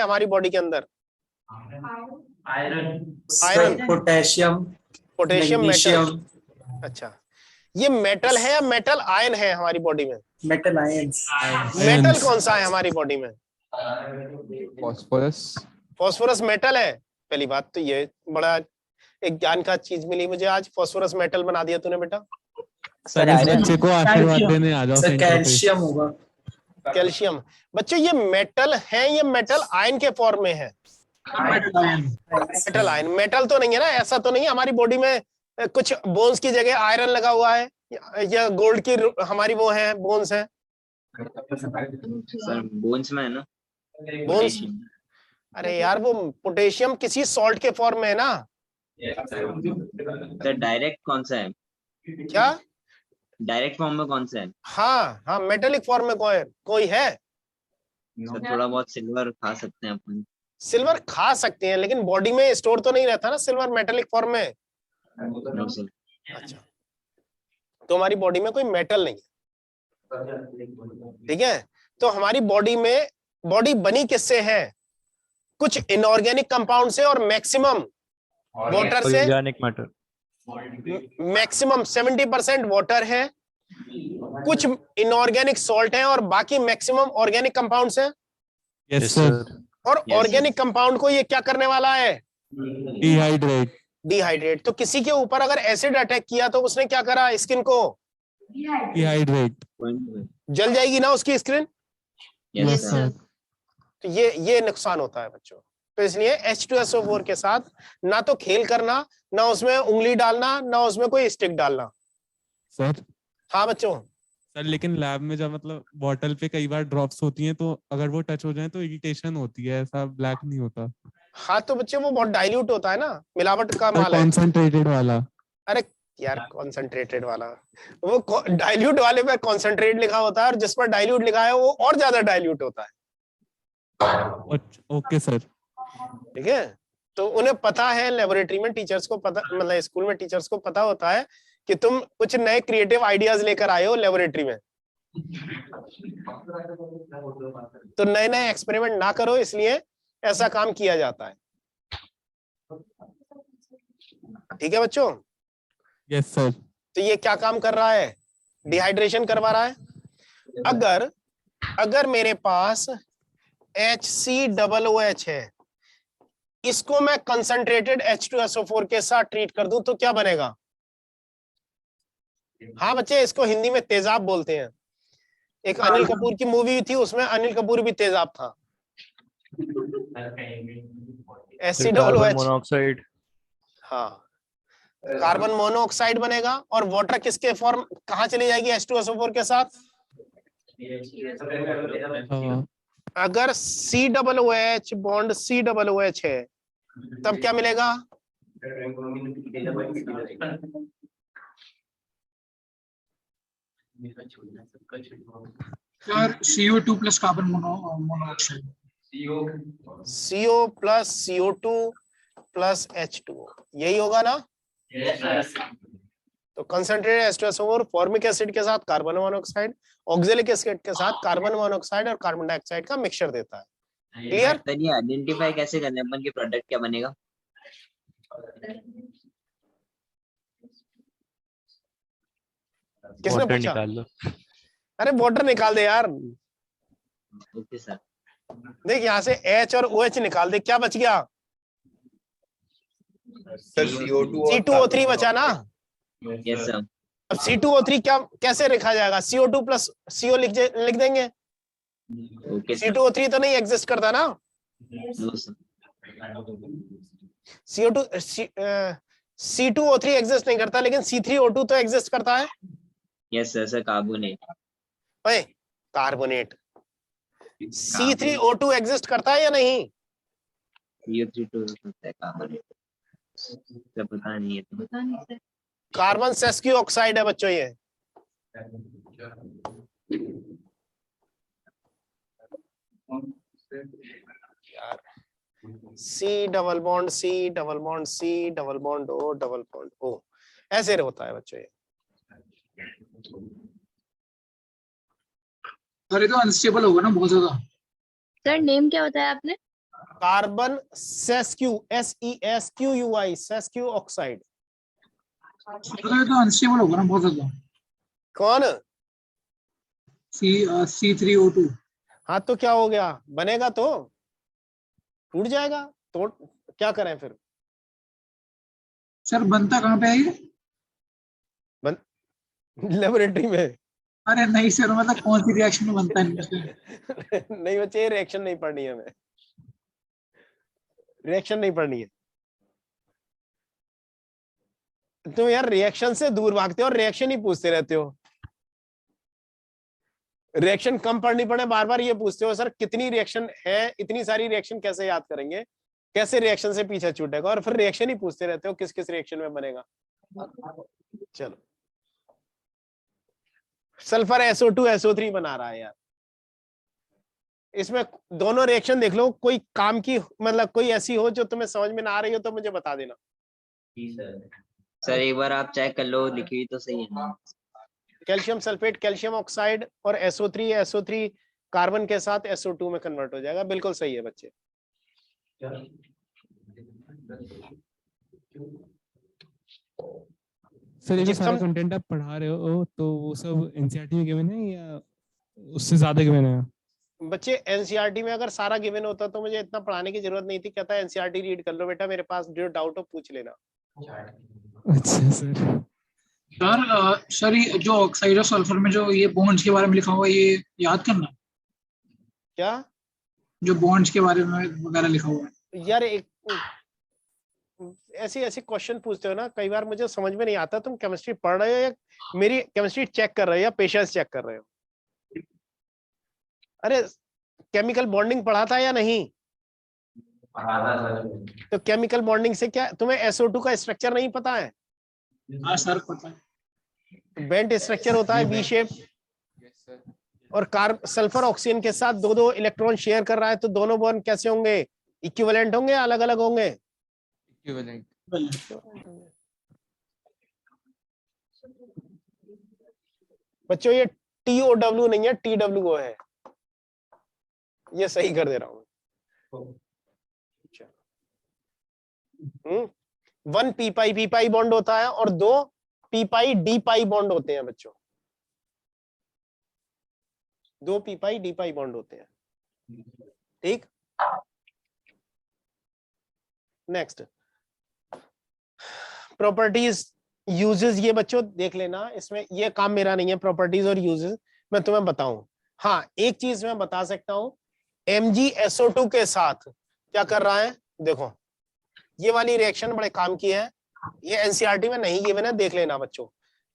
हमारी बॉडी के अंदर? Iron, potassium, metal. अच्छा, ये मेटल है या मेटल आयन है हमारी बॉडी में? Metal ion. मेटल कौन सा है हमारी बॉडी में? फॉस्फोरस मेटल है। पहली बात तो ये बड़ा एक ज्ञान का चीज मिली मुझे आज, फॉस्फोरस मेटल बना दिया तूने बेटा। सर बच्चे को आशीर्वाद देने आ जाओ। सर कैल्शियम होगा। कैल्शियम। बच्चों ये मेटल है, ये मेटल आयन के फॉर्म में है। मेटल आयन, मेटल तो नहीं है ना? ऐसा तो नहीं है हमारी बॉडी में कुछ बोन्स की जगह आयरन लगा हुआ है या गोल्ड की हमारी वो है बोन्स है? बोन्स में है ना बोन्स। अरे यार वो पोटेशियम किसी सॉल्ट के फॉर्म में है ना? तो डायरेक्ट कौन सा है? क्या डायरेक्ट फॉर्म में कौन सा है? हाँ, मेटेलिक फॉर्म में कोई है? थोड़ा बहुत सिल्वर खा सकते हैं अपन। सिल्वर खा सकते हैं लेकिन बॉडी में स्टोर तो नहीं रहता ना सिल्वर मेटेलिक फॉर्म में। अच्छा, तो हमारी बॉडी में कोई मेटल नहीं है, ठीक है? तो हमारी बॉडी बनी किससे है? कुछ इनऑर्गेनिक कंपाउंड से और मैक्सिमम वाटर से। मैक्सिमम 70% वाटर है, कुछ इनऑर्गेनिक सॉल्ट है और बाकी मैक्सिमम ऑर्गेनिक कंपाउंड्स हैं। Yes sir. और ऑर्गेनिक कंपाउंड को ये क्या करने वाला है? डिहाइड्रेट। तो किसी के ऊपर अगर एसिड अटैक किया तो उसने क्या करा? स्किन को डिहाइड्रेट। जल जाएगी ना उसकी स्किन। Yes sir. तो ये नुकसान होता है बच्चों। तो इसलिए H2SO4 के साथ ना तो खेल करना, ना उसमें उंगली डालना, ना उसमें कोई स्टिक डालना। सर हाँ बच्चों। सर लेकिन लैब में जब मतलब बॉटल पे कई बार ड्रॉप्स होती हैं तो अगर वो टच हो जाए तो इरिटेशन होती है, ऐसा ब्लैक नहीं होता। हाँ तो बच्चे वो बहुत डाइल्यूट होता है ना, मिलावट का माल है। कंसंट्रेटेड वाला। अरे यार कॉन्सेंट्रेटेड वाला, वो डाइल्यूट वाले पे कॉन्सेंट्रेट लिखा होता है और जिस पर डाइल्यूट लिखा है वो और ज्यादा डाइल्यूट होता है। Okay sir. ठीक है, तो उन्हें पता है, लेबोरेटरी में टीचर्स को पता, मतलब स्कूल में टीचर्स को पता होता है कि तुम कुछ नए क्रिएटिव आइडियाज लेकर आए हो लेबोरेटरी में, तो नए नए एक्सपेरिमेंट ना करो, इसलिए ऐसा काम किया जाता है। ठीक है बच्चों? Yes sir. तो ये क्या काम कर रहा है? डिहाइड्रेशन करवा रहा है। अगर मेरे पास HCOOH है, इसको मैं कंसंट्रेटेड H2SO4 के साथ ट्रीट कर दूं तो क्या बनेगा? हाँ बच्चे, इसको हिंदी में तेजाब बोलते हैं। एक अनिल कपूर की मूवी थी, उसमें अनिल कपूर भी तेजाब था। HCOOH monoxide. हाँ, कार्बन मोनोऑक्साइड बनेगा। और वाटर किसके फॉर्म, कहाँ चली जाएगी H2SO4 के साथ? अगर COOH बॉन्ड COOH है, तब क्या मिलेगा? Sir CO2 plus carbon monoxide. CO plus CO2 plus H2O, यही होगा ना? तो कंसंट्रेटेड H2SO4 फॉर्मिक एसिड के साथ कार्बन मोनोऑक्साइड, ऑक्जेलिक एसिड के साथ कार्बन मोनोऑक्साइड और कार्बन डाइऑक्साइड का मिक्सचर देता है। क्लियर? सर ये आइडेंटिफाई कैसे करना है अपन की प्रोडक्ट क्या बनेगा? किसने वाटर पूछा? निकाल लो। अरे वाटर निकाल दे यार। Okay sir. देख यहाँ से H और OH निकाल दे, क्या बच गया? सर CO2 और C2O3 बचा ना? Yes sir. अब C2O3 क्या कैसे लिखा जाएगा? CO2 प्लस CO लिख देंगे। Okay sir. C2O3 तो नहीं एग्जिस्ट करता ना? No sir. C2O3 एग्जिस्ट नहीं करता, लेकिन C3O2 तो एग्जिस्ट करता है। Yes sir. Sir carbonate. ओए कार्बोनेट। C3O2 एग्जिस्ट करता है या नहीं? CO3 होता है कार्बोनेट। सर पता नहीं है, तो पता नहीं सर। कार्बन सेस्क्यू ऑक्साइड है बच्चों ये। यार C double bond C double bond C double bond O double bond O, ऐसे होता है बच्चों ये। अरे तो अनस्टेबल होगा ना बहुत ज्यादा। सर नेम क्या बताया आपने? Carbon sesqui SESQUI sesqui oxide. तो तो अनस्टेबल होगा ना बहुत ज्यादा। कौन? C3O2। हाँ तो क्या हो गया? बनेगा तो टूट जाएगा, तो क्या करें फिर? सर बनता कहाँ पे है ये? लेबोरेटरी में। अरे नहीं सर, मतलब कौन सी रिएक्शन में बनता है? नहीं बच्चे, रिएक्शन नहीं पढ़नी है, हमें रिएक्शन नहीं पढ़नी है। तुम यार रिएक्शन से दूर भागते हो और रिएक्शन ही पूछते रहते हो। रिएक्शन कम पढ़नी पड़े, बार बार ये पूछते हो सर कितनी रिएक्शन है, इतनी सारी रिएक्शन कैसे याद करेंगे, कैसे रिएक्शन से पीछे छूटेगा, और फिर रिएक्शन ही पूछते रहते हो किस किस रिएक्शन में बनेगा। चलो, सल्फर SO2 SO3 बना रहा है यार। इसमें दोनों रिएक्शन देख लो, कोई काम की, मतलब कोई ऐसी हो जो तुम्हें समझ में ना आ रही हो तो मुझे बता देना। सर एक बार आप चेक कर लो, लिखी हुई तो सही है ना? कैल्शियम सल्फेट, कैल्शियम ऑक्साइड और SO3 कार्बन के साथ SO2 में कन्वर्ट हो जाएगा। बिल्कुल सही है बच्चे। सर ये जो सारा कंटेंट आप पढ़ा रहे हो तो वो सब एनसीईआरटी में गिवन है या उससे ज्यादा गिवन है? बच्चे एनसीईआरटी में अगर सारा गिवन होता तो मुझे इतना पढ़ाने की जरूरत नहीं थी। कहता है एनसीईआरटी रीड कर लो बेटा, मेरे पास जो डाउट हो पूछ लेना। अच्छा सर। सर ये जो ऑक्साइड और सल्फर में जो ये बॉन्ड्स के बारे में लिखा हुआ है, ये याद करना। क्या? जो बॉन्ड्स के बारे में वगैरह लिखा हुआ है यार, एक ऐसी ऐसी क्वेश्चन पूछते हो ना, कई बार मुझे समझ में नहीं आता तुम केमिस्ट्री पढ़ रहे हो या मेरी केमिस्ट्री चेक कर रहे हो या पेशेंस चेक कर रहे हो। अरे केमिकल बॉन्डिंग पढ़ा था या नहीं? तो केमिकल बॉन्डिंग से क्या तुम्हें SO2 का स्ट्रक्चर नहीं पता है? हाँ सर पता है। बेंट स्ट्रक्चर होता है वी शेप, और सल्फर ऑक्सीजन के साथ दो दो इलेक्ट्रॉन शेयर कर रहा है, तो दोनों बॉन्ड कैसे होंगे? इक्विवेलेंट होंगे, अलग अलग होंगे? इक्विवेलेंट। बच्चों ये TOW नहीं है, TWO है, ये सही कर दे रहा हूं। 1 p पाई बॉन्ड होता है और 2 p d पाई बॉन्ड होते हैं बच्चों, 2 p d पाई बॉन्ड होते हैं। ठीक, नेक्स्ट प्रॉपर्टीज यूजेस, ये बच्चों देख लेना, इसमें ये काम मेरा नहीं है, प्रॉपर्टीज और यूजेस मैं तुम्हें बताऊं। हाँ एक चीज मैं बता सकता हूं, MgSO2 के साथ क्या कर रहा है, देखो ये वाली रिएक्शन बड़े काम की है, ये एनसीईआरटी में नहीं गिवन है, देख लेना बच्चों।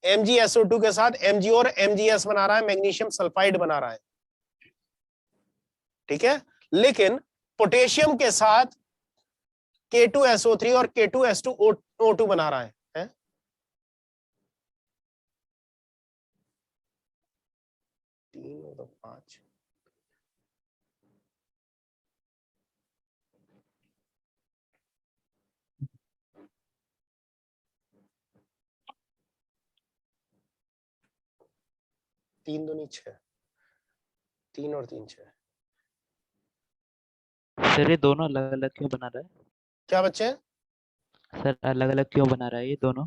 MgSO2 के साथ Mg और MgS बना रहा है, मैग्नीशियम सल्फाइड बना रहा है, ठीक है। लेकिन पोटेशियम के साथ K2SO3 और K2S2O2 बना रहा है? 3 और 5, तीन दूनी 6, 3 और 3 6। सर ये दोनों अलग अलग क्यों बना रहा है? क्या बच्चे? सर अलग अलग क्यों बना रहा है ये दोनों?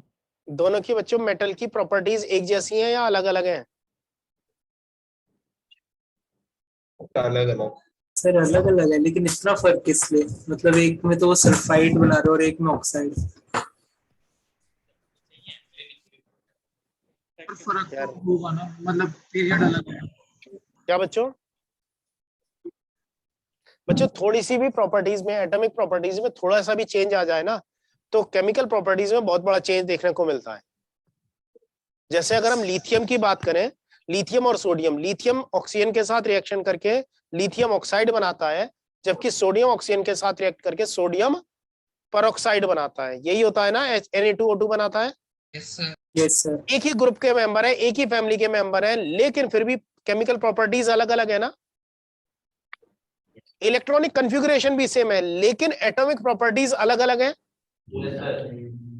दोनों की बच्चों मेटल की प्रॉपर्टीज एक जैसी हैं या अलग अलग हैं? अलग अलग सर अलग अलग है, लेकिन इतना फर्क किस लिए? मतलब एक में तो वो सल्फाइड बना रहे और एक में ऑक्साइड। फर्क तो होगा ना, मतलब पीरियड अलग है। क्या बच्चों? बच्चों थोड़ी सी भी प्रॉपर्टीज में, एटॉमिक प्रॉपर्टीज में थोड़ा सा भी चेंज आ जाए ना, तो केमिकल प्रॉपर्टीज में बहुत बड़ा चेंज देखने को मिलता है। जैसे अगर हम लिथियम की बात करें, लिथियम और सोडियम, लिथियम ऑक्सीजन के साथ रिएक्शन करके लिथियम ऑक्साइड बनाता है, जबकि सोडियम ऑक्सीजन के साथ रिएक्ट करके सोडियम परऑक्साइड बनाता है। यही होता है ना, Na2O2 बनाता है। Yes sir. एक ही ग्रुप के मेंबर है, एक ही फैमिली के मेंबर है, लेकिन फिर भी केमिकल प्रॉपर्टीज अलग अलग है ना। इलेक्ट्रॉनिक कॉन्फ़िगरेशन भी सेम है, लेकिन एटॉमिक प्रॉपर्टीज अलग अलग है।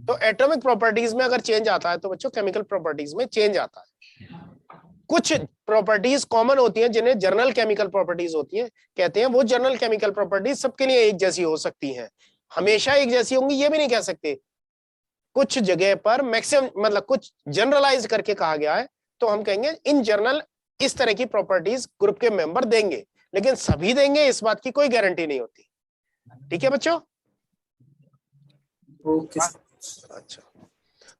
तो एटॉमिक प्रॉपर्टीज में अगर चेंज आता है तो बच्चों केमिकल प्रॉपर्टीज में चेंज आता है। कुछ प्रॉपर्टीज कॉमन होती हैं जिन्हें जनरल केमिकल प्रॉपर्टीज होती है कहते हैं। वो जनरल केमिकल प्रॉपर्टीज सबके लिए एक जैसी हो सकती हैं, हमेशा एक जैसी होंगी ये भी नहीं कह सकते। कुछ जगह पर मैक्सिमम, मतलब कुछ जनरलाइज करके कहा गया है, तो हम कहेंगे इन जनरल इस तरह की प्रॉपर्टीज ग्रुप के मेंबर देंगे, लेकिन सभी देंगे इस बात की कोई गारंटी नहीं होती। ठीक है बच्चों? ओके। अच्छा,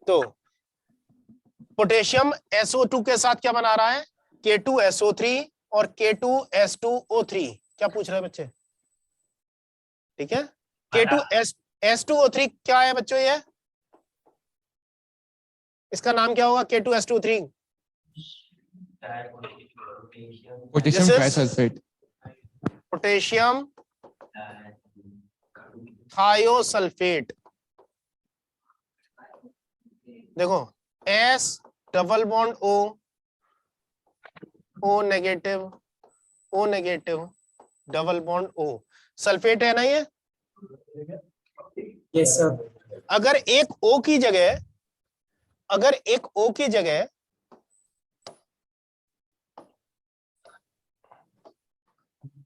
तो पोटेशियम SO2 के साथ क्या बना रहा है? K2SO3 और K2S2O3। क्या पूछ रहे हैं बच्चे? ठीक है, K2S2O3 क्या है बच्चों? ये इसका नाम क्या होगा? K2S2O3 potassium trisulphate. Potassium thiosulphate. देखो S double bond O negative double bond O, sulphate है ना ये? Yes sir. अगर एक O की जगह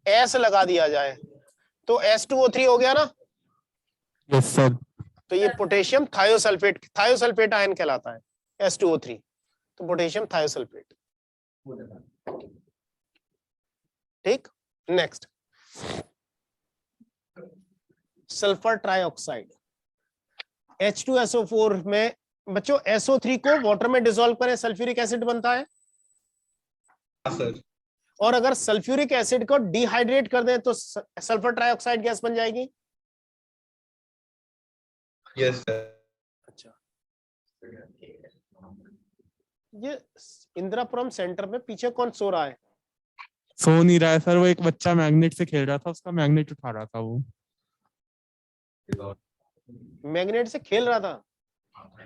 S लगा दिया जाए तो S2O3 हो गया ना। Yes sir. तो ये पोटेशियम थायोसल्फेट आयन कहलाता है, S2O3। तो पोटेशियम थायोसल्फेट। ठीक, नेक्स्ट सल्फर ट्राइऑक्साइड H2SO4 में बच्चों SO3 को वाटर में डिसॉल्व करें, सल्फ्यूरिक एसिड बनता है। सर। और अगर सल्फ्यूरिक एसिड को डिहाइड्रेट कर दें तो सल्फर ट्राइऑक्साइड गैस बन जाएगी। Yes sir. अच्छा, ये इंदिरापुरम सेंटर में पीछे कौन सो रहा है? सो नहीं रहा है सर, वो एक बच्चा मैग्नेट से खेल रहा था, उसका मैग्नेट उठा रहा था वो। मैग्नेट से खेल रहा था?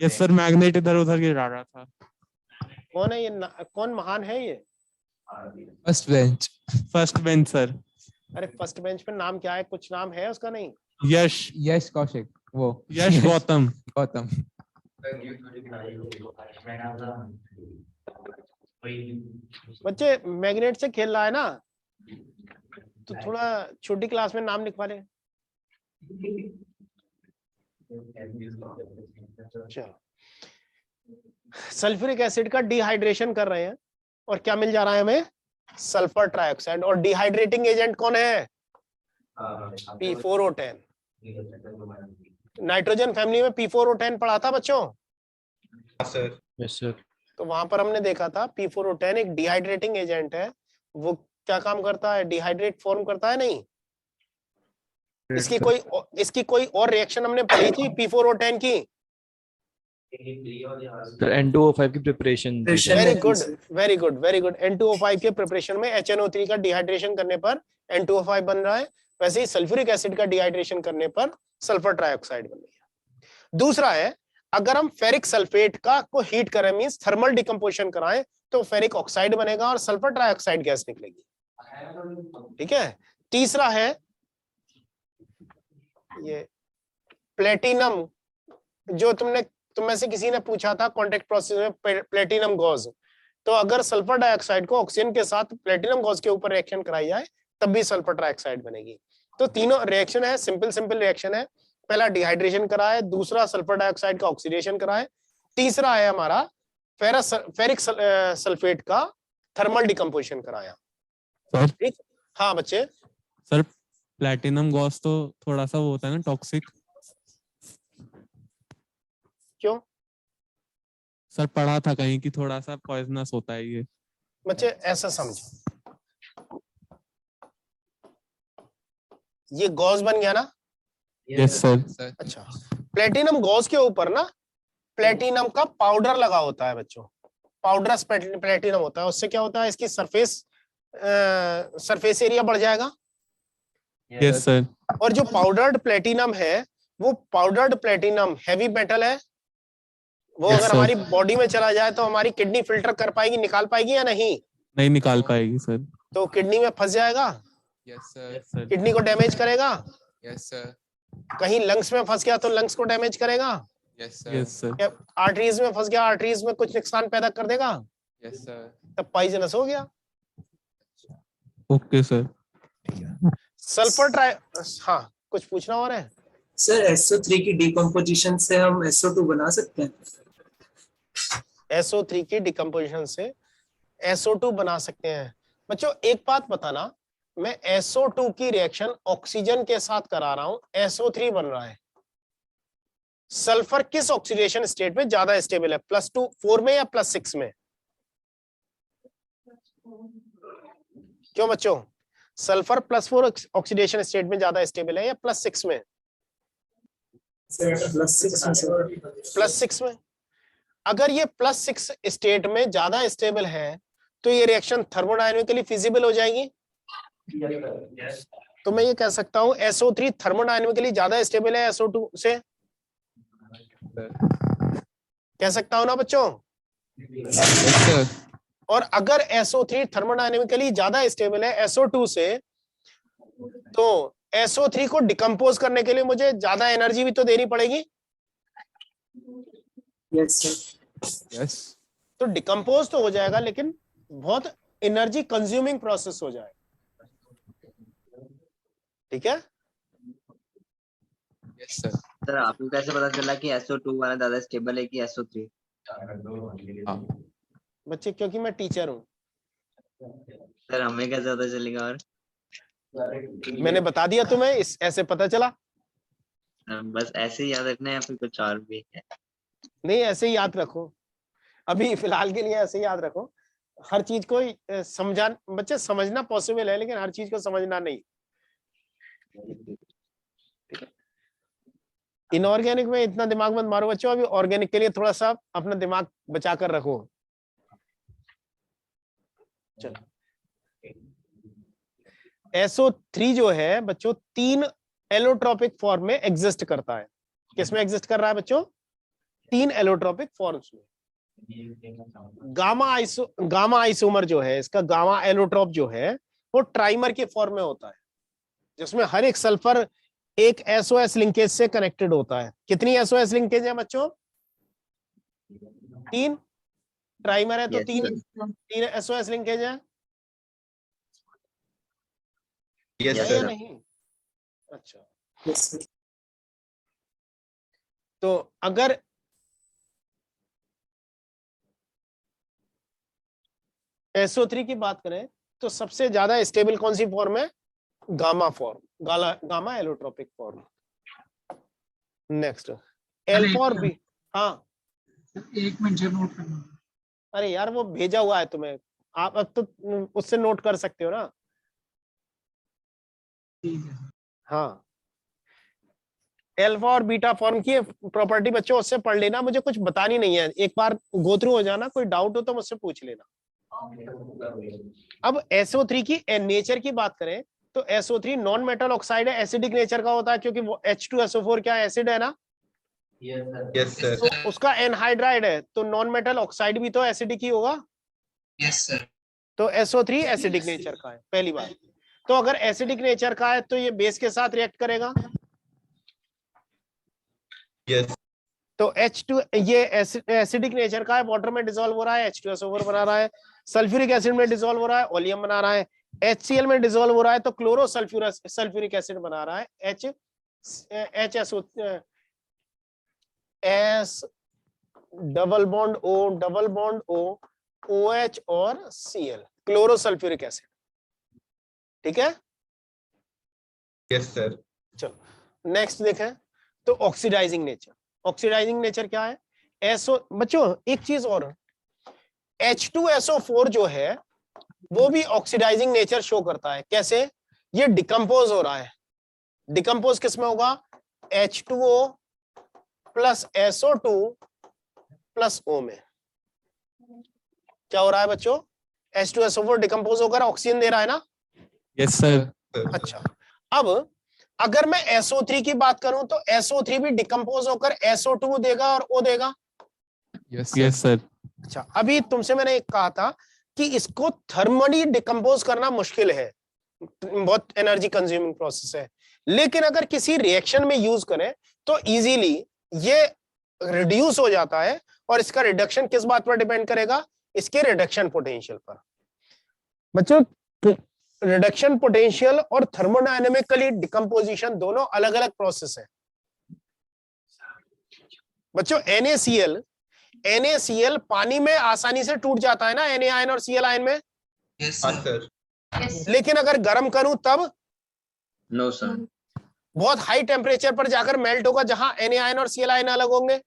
यस सर, मैग्नेट इधर उधर गिरा रहा था। कौन है ये कौन महान है ये? First bench. First bench sir. अरे फर्स्ट बेंच पे नाम क्या है? कुछ नाम है उसका? नहीं, यश कौशिक, वो यश गौतम। गौतम। बच्चे मैग्नेट से खेल रहा है ना, तो थोड़ा छोटी क्लास में नाम लिखवा ले। सल्फ्यूरिक एसिड का डिहाइड्रेशन कर रहे हैं और क्या मिल जा रहा है हमें? Sulphur trioxide. और डिहाइड्रेटिंग एजेंट कौन है? P4O10। नाइट्रोजन फैमिली में P4O10 पढ़ा था बच्चों? सर। Yes sir. तो वहां पर हमने देखा था P4O10 एक डिहाइड्रेटिंग एजेंट है। वो क्या काम करता है? डिहाइड्रेट फॉर्म करता है। नहीं, इसकी कोई और रिएक्शन हमने पढ़ी थी P4O10 की? N2O5 की प्रिपरेशन। Very good. N2O5 के प्रिपरेशन में HNO3 का डिहाइड्रेशन करने पर N2O5 बन रहा है। वैसे ही सल्फ्यूरिक एसिड का डिहाइड्रेशन करने पर सल्फर ट्राइऑक्साइड बन रही है। दूसरा है, अगर हम फेरिक सल्फेट का को हीट करें, मींस थर्मल डिकम्पोजिशन कराएं, तो फेरिक ऑक्साइड बनेगा और सल्फर ट्राइऑक्साइड गैस निकलेगी। ठीक है। तीसरा है ये प्लेटिनम, जो तुम में से किसी ने पूछा था कॉन्टेक्ट प्रोसेस में प्लेटिनम गॉज। तो अगर सल्फर डाइऑक्साइड को ऑक्सीजन के साथ प्लेटिनम गॉज के ऊपर रिएक्शन कराई जाए तब भी सल्फर ट्राइऑक्साइड बनेगी। तो तीनों रिएक्शन है, सिंपल रिएक्शन है। पहला डिहाइड्रेशन करा है, दूसरा सल्फर डाइऑक्साइड का ऑक्सीडेशन करा है, तीसरा है हमारा फेरिक सल्फेट का थर्मल डिकम्पोजिशन कराया। ठीक। हाँ बच्चे। सर प्लैटिनम गॉस तो थोड़ा सा वो होता है ना, टॉक्सिक। क्यों? सर पढ़ा था कहीं कि थोड़ा सा पॉइजनस होता है ये। बच्चे ऐसा समझो, ये गॉस बन गया ना? Yes sir. अच्छा, प्लेटिनम गॉस के ऊपर ना प्लेटिनम का पाउडर लगा होता है बच्चों। पाउडरस प्लेटिनम होता है। उससे क्या होता है? इसकी सरफेस एरिया बढ़ जाएगा। Yes sir. और जो पाउडर्ड प्लेटिनम है, वो पाउडर्ड प्लेटिनम हैवी मेटल है। वो अगर हमारी बॉडी में चला जाए तो हमारी किडनी फिल्टर कर पाएगी, निकाल पाएगी या नहीं? नहीं निकाल पाएगी सर। तो किडनी में फंस जाएगा। Yes sir. किडनी को डैमेज करेगा। Yes sir. कहीं लंग्स में फंस गया तो लंग्स को डैमेज करेगा। Yes sir. Yes sir. Arteries में फंस गया, आर्टरीज में कुछ नुकसान पैदा कर देगा। Yes sir. तब पॉइजनस हो गया। Okay sir. सल्फर हाँ, कुछ पूछना और है? सर SO3 की डिकम्पोजिशन से हम SO2 बना सकते हैं? SO3 की डिकम्पोजिशन से SO2 बना सकते हैं। बच्चों एक बात बताना, मैं SO2 की रिएक्शन ऑक्सीजन के साथ करा रहा हूं, SO3 बन रहा है। सल्फर किस ऑक्सीडेशन स्टेट में ज्यादा स्टेबल है? +2 4 में या +6 में? क्यों बच्चों? सल्फर +4 ऑक्सीडेशन स्टेट में ज्यादा स्टेबल है या +6 में? +6 में। अगर ये +6 स्टेट में ज्यादा स्टेबल है तो ये रिएक्शन थर्मोडायनेमिकली फिजिबल हो जाएगी। तो मैं ये कह सकता हूं SO3 थर्मोडायनेमिकली ज्यादा स्टेबल है SO2 से। कह सकता हूं ना बच्चों? और अगर SO3 थर्मोडायनेमिकली ज्यादा स्टेबल है SO2 से, तो SO3 को डिकम्पोज करने के लिए मुझे ज्यादा एनर्जी भी तो देनी पड़ेगी। Yes sir. यस। तो डिकम्पोज तो हो जाएगा लेकिन बहुत एनर्जी कंज्यूमिंग प्रोसेस हो जाएगा। ठीक है? Yes sir. सर आपको कैसे पता चला कि SO2 वाला ज्यादा स्टेबल है कि SO3? बच्चे क्योंकि मैं टीचर हूं। सर हमें कैसे पता चलेगा? और मैंने बता दिया तुम्हें, इस ऐसे पता चला। बस ऐसे ही याद रखना है या फिर कुछ और भी है? नहीं, ऐसे ही याद रखो। अभी फिलहाल के लिए ऐसे ही याद रखो। हर चीज को समझा, बच्चे समझना पॉसिबल है लेकिन हर चीज को समझना नहीं। ठीक है? इनऑर्गेनिक में इतना दिमाग मत मारो बच्चों। अभी ऑर्गेनिक के लिए थोड़ा सा अपना दिमाग बचा कर रखो। चलो, SO3 जो है बच्चों 3 एलोट्रोपिक फॉर्म में एग्जिस्ट करता है। किसमें एग्जिस्ट कर रहा है बच्चों? 3 एलोट्रोपिक फॉर्म्स में। गामा आइसोमर जो है, इसका गामा एलोट्रोप जो है वो ट्राइमर के फॉर्म में होता है, जिसमें हर एक सल्फर एक एसओएस लिंकेज से कनेक्टेड होता है। कितनी एसओएस लिंकेज है बच्चों? 3। ट्राइमर है तो Yes, 3 एसओएस लिंकेज है, यस है या सर। नहीं? अच्छा, तो अगर SO3 की बात करें तो सबसे ज्यादा स्टेबल कौन सी फॉर्म है? Gamma form, gamma allotropic form. Next alpha और बी। हाँ 1 मिनट से नोट करना। अरे यार वो भेजा हुआ है तुम्हें, आप अब तो उससे नोट कर सकते हो ना। ठीक है। हाँ, एल्फा और बीटा फॉर्म की प्रॉपर्टी बच्चों उससे पढ़ लेना, मुझे कुछ बतानी नहीं है, एक बार गो थ्रू हो जाना, कोई डाउट हो तो मुझसे पूछ लेना। अब SO3 की नेचर की बात करें तो SO3 नॉन मेटल ऑक्साइड है, एसिडिक नेचर का होता है, क्योंकि वो H2SO4 क्या एसिड है ना। Yes sir. तो उसका एनहाइड्राइड है, तो नॉन मेटल ऑक्साइड भी तो एसिडिक ही होगा। Yes sir. तो SO3 एसिडिक नेचर का है, पहली बात। तो अगर एसिडिक नेचर का है तो ये बेस के साथ रिएक्ट करेगा। यस। तो H2 ये एसिडिक नेचर का है, वाटर में डिसॉल्व हो रहा है, H2SO4 बना रहा है, सल्फ्यूरिक एसिड में डिसॉल्व हो रहा है, ओलियम बना रहा है, HCl में डिसॉल्व हो रहा है तो क्लोरो सल्फ्यूरिक एसिड बना रहा है, HSO S double bond O OH और Cl, क्लोरो सल्फ्यूरिक एसिड। ठीक है, यस सर। चलो नेक्स्ट देखें। तो ऑक्सीडाइजिंग नेचर, ऑक्सीडाइजिंग नेचर क्या है? SO बच्चों एक चीज और, H2SO4 जो है वो भी ऑक्सीडाइजिंग नेचर शो करता है। कैसे? ये डिकम्पोज हो रहा है। डिकम्पोज किस में होगा? H2O plus SO2 plus O में। क्या हो रहा है बच्चों? H2SO4 डिकम्पोज होकर ऑक्सीजन दे रहा है ना। Yes sir. अच्छा, अब अगर मैं SO3 की बात करूं तो SO3 भी डिकम्पोज होकर SO2 देगा और O देगा। Yes sir. अच्छा, अभी तुमसे मैंने एक कहा था कि इसको थर्मली डिकम्पोज करना मुश्किल है, बहुत एनर्जी कंज्यूमिंग प्रोसेस है, लेकिन अगर किसी रिएक्शन में यूज करें तो इजीली ये रिड्यूस हो जाता है। और इसका रिडक्शन किस बात पर डिपेंड करेगा? इसके रिडक्शन पोटेंशियल पर। बच्चों रिडक्शन पोटेंशियल और थर्मोडायनेमिकली डिकम्पोजिशन दोनों अलग अलग प्रोसेस है। बच्चों NaCl पानी में आसानी से टूट जाता है ना, Na आयन और Cl आयन में। यस हाँ सर। सर। लेकिन अगर गर्म करूं तब नो सर। बहुत हाई टेम्परेचर पर जाकर मेल्ट होगा, जहां Na आयन और Cl आयन अलग होंगे।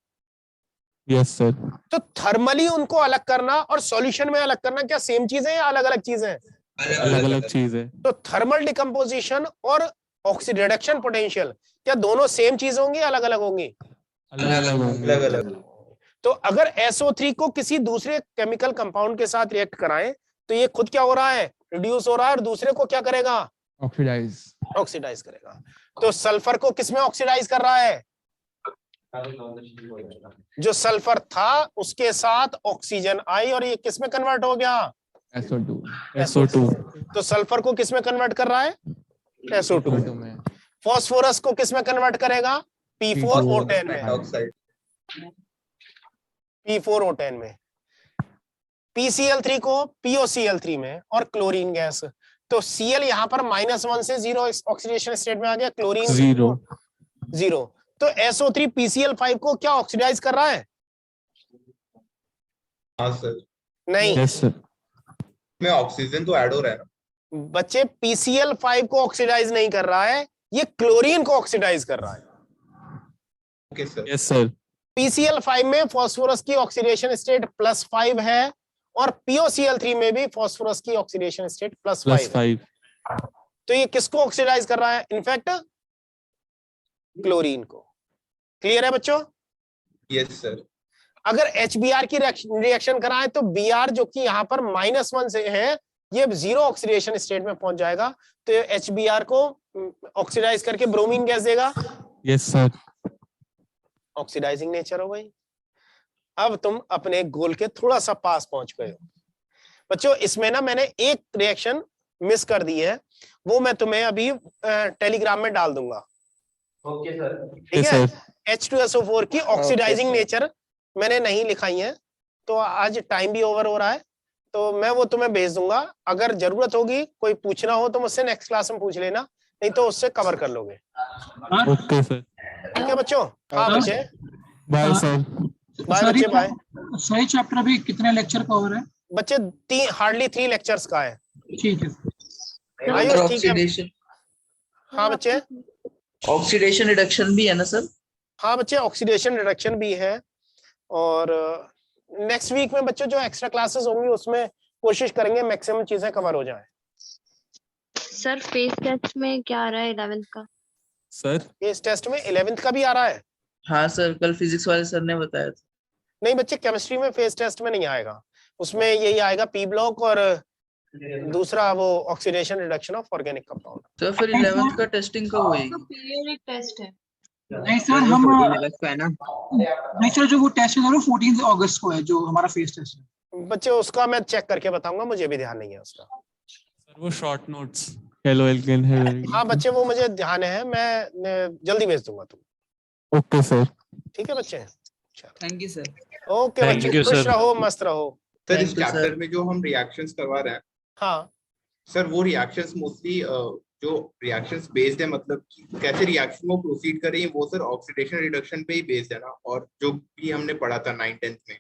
Yes sir. तो थर्मली उनको अलग करना और सॉल्यूशन में अलग करना क्या सेम चीजें या अलग अलग चीजें? अलग अलग चीज है। तो थर्मल डिकम्पोजिशन और रिडक्शन पोटेंशियल क्या दोनों सेम चीज होंगी, अलग अलग होंगी? अलग अलग होंगे। अलग अलग। तो अगर SO3 को किसी दूसरे केमिकल कंपाउंड के साथ रिएक्ट कराएं तो ये खुद क्या हो रहा है? रिड्यूस हो रहा है, और दूसरे को क्या करेगा? ऑक्सीडाइज करेगा। तो सल्फर को किसमें ऑक्सीडाइज कर रहा है? जो सल्फर था उसके साथ ऑक्सीजन आई और ये किसमें कन्वर्ट हो गया? SO2। तो सल्फर को किसमें कन्वर्ट कर रहा है? SO2 में। फास्फोरस को किसमें कन्वर्ट करेगा? P4O10 में। ऑक्साइड। P4O10 में। PCl3 को POCl3 में। और क्लोरीन गैस, तो Cl यहां पर -1 से 0 ऑक्सीडेशन स्टेट में आ गया, क्लोरीन 0। तो SO3 PCl5 को क्या ऑक्सीडाइज कर रहा है? हाँ सर। नहीं। Yes sir. में ऑक्सीजन तो ऐड हो रहा है ना बच्चे, PCl5 को ऑक्सीडाइज नहीं कर रहा है, ये क्लोरीन को ऑक्सीडाइज कर रहा है। Okay sir. Yes sir. PCl5 में फास्फोरस की ऑक्सीडेशन स्टेट +5 है और POCl3 में भी फास्फोरस की ऑक्सीडेशन स्टेट +5 है। तो ये किसको ऑक्सीडाइज कर रहा है? इनफैक्ट क्लोरीन को। क्लियर है बच्चों? Yes sir. अगर HBr की रिएक्शन कराएं तो Br जो कि यहां पर -1 से है, ये 0 ऑक्सीडेशन स्टेट में पहुंच जाएगा, तो ये HBr को ऑक्सीडाइज करके ब्रोमीन गैस देगा। Yes sir. ऑक्सीडाइजिंग नेचर हो गई। अब तुम अपने गोल के थोड़ा सा पास पहुंच गए हो बच्चों। इसमें ना मैंने एक रिएक्शन मिस कर दी है, वो मैं तुम्हें अभी टेलीग्राम में डाल दूंगा। Okay sir. ठीक है। H2SO4 की ऑक्सीडाइजिंग नेचर मैंने नहीं लिखाई है, तो आज टाइम भी ओवर हो रहा है, तो मैं वो तुम्हें भेज दूंगा। अगर जरूरत होगी, कोई पूछना हो तो मुझसे नेक्स्ट क्लास में पूछ लेना, नहीं तो उससे कवर कर लोगे। Okay sir. ठीक है बच्चों। हाँ बच्चे, बाय सर। बाय बच्चे, बाय। सही चैप्टर अभी कितने लेक्चर का हो रहा है? बच्चे हार्डली 3 लेक्चर्स का है। ठीक है। आयुष ठीक है। हाँ बच्चे, ऑक्सीडेशन रिडक्शन भी है ना सर? हाँ बच्चे, ऑक्सीडेशन रिडक्शन भी है। और नेक्स्ट वीक में बच्चों जो एक्स्ट्रा क्लासेस होंगी उसमें कोशिश करेंगे मैक्सिमम चीजें कवर हो जाए। सर फेस टेस्ट में क्या आ रहा है 11th का? सर फेस टेस्ट में 11th का भी आ रहा है? हाँ सर, कल फिजिक्स वाले सर ने बताया था। नहीं बच्चे, केमिस्ट्री में फेस टेस्ट में नहीं आएगा, उसमें यही आएगा पी ब्लॉक और दूसरा वो oxidation reduction of organic compound. तो फिर 11th का टेस्टिंग कब होएगी? पीरियडिक टेस्ट है। नहीं सर, हम नहीं सर, जो वो टेस्ट है वो 14 अगस्त को है, जो हमारा फेस टेस्ट है। बच्चे उसका मैं चेक करके बताऊंगा, मुझे भी ध्यान नहीं है उसका। सर वो शॉर्ट नोट्स हेलो एल्केन है। हाँ बच्चे, वो मुझे ध्यान है, मैं जल्दी भेज दूंगा तुम। Okay sir. ठीक है बच्चे, थैंक यू सर। ओके बच्चे, खुश रहो, मस्त रहो। सर इस चैप्टर में जो हम रिएक्शंस करवा रहे हैं, हाँ सर वो रिएक्शंस मोस्टली जो रिएक्शंस बेस्ड है, मतलब कि कैसे रिएक्शन को प्रोसीड करें, वो सर ऑक्सीडेशन रिडक्शन पे ही बेस्ड है ना। और जो भी हमने पढ़ा था 9th 10th में,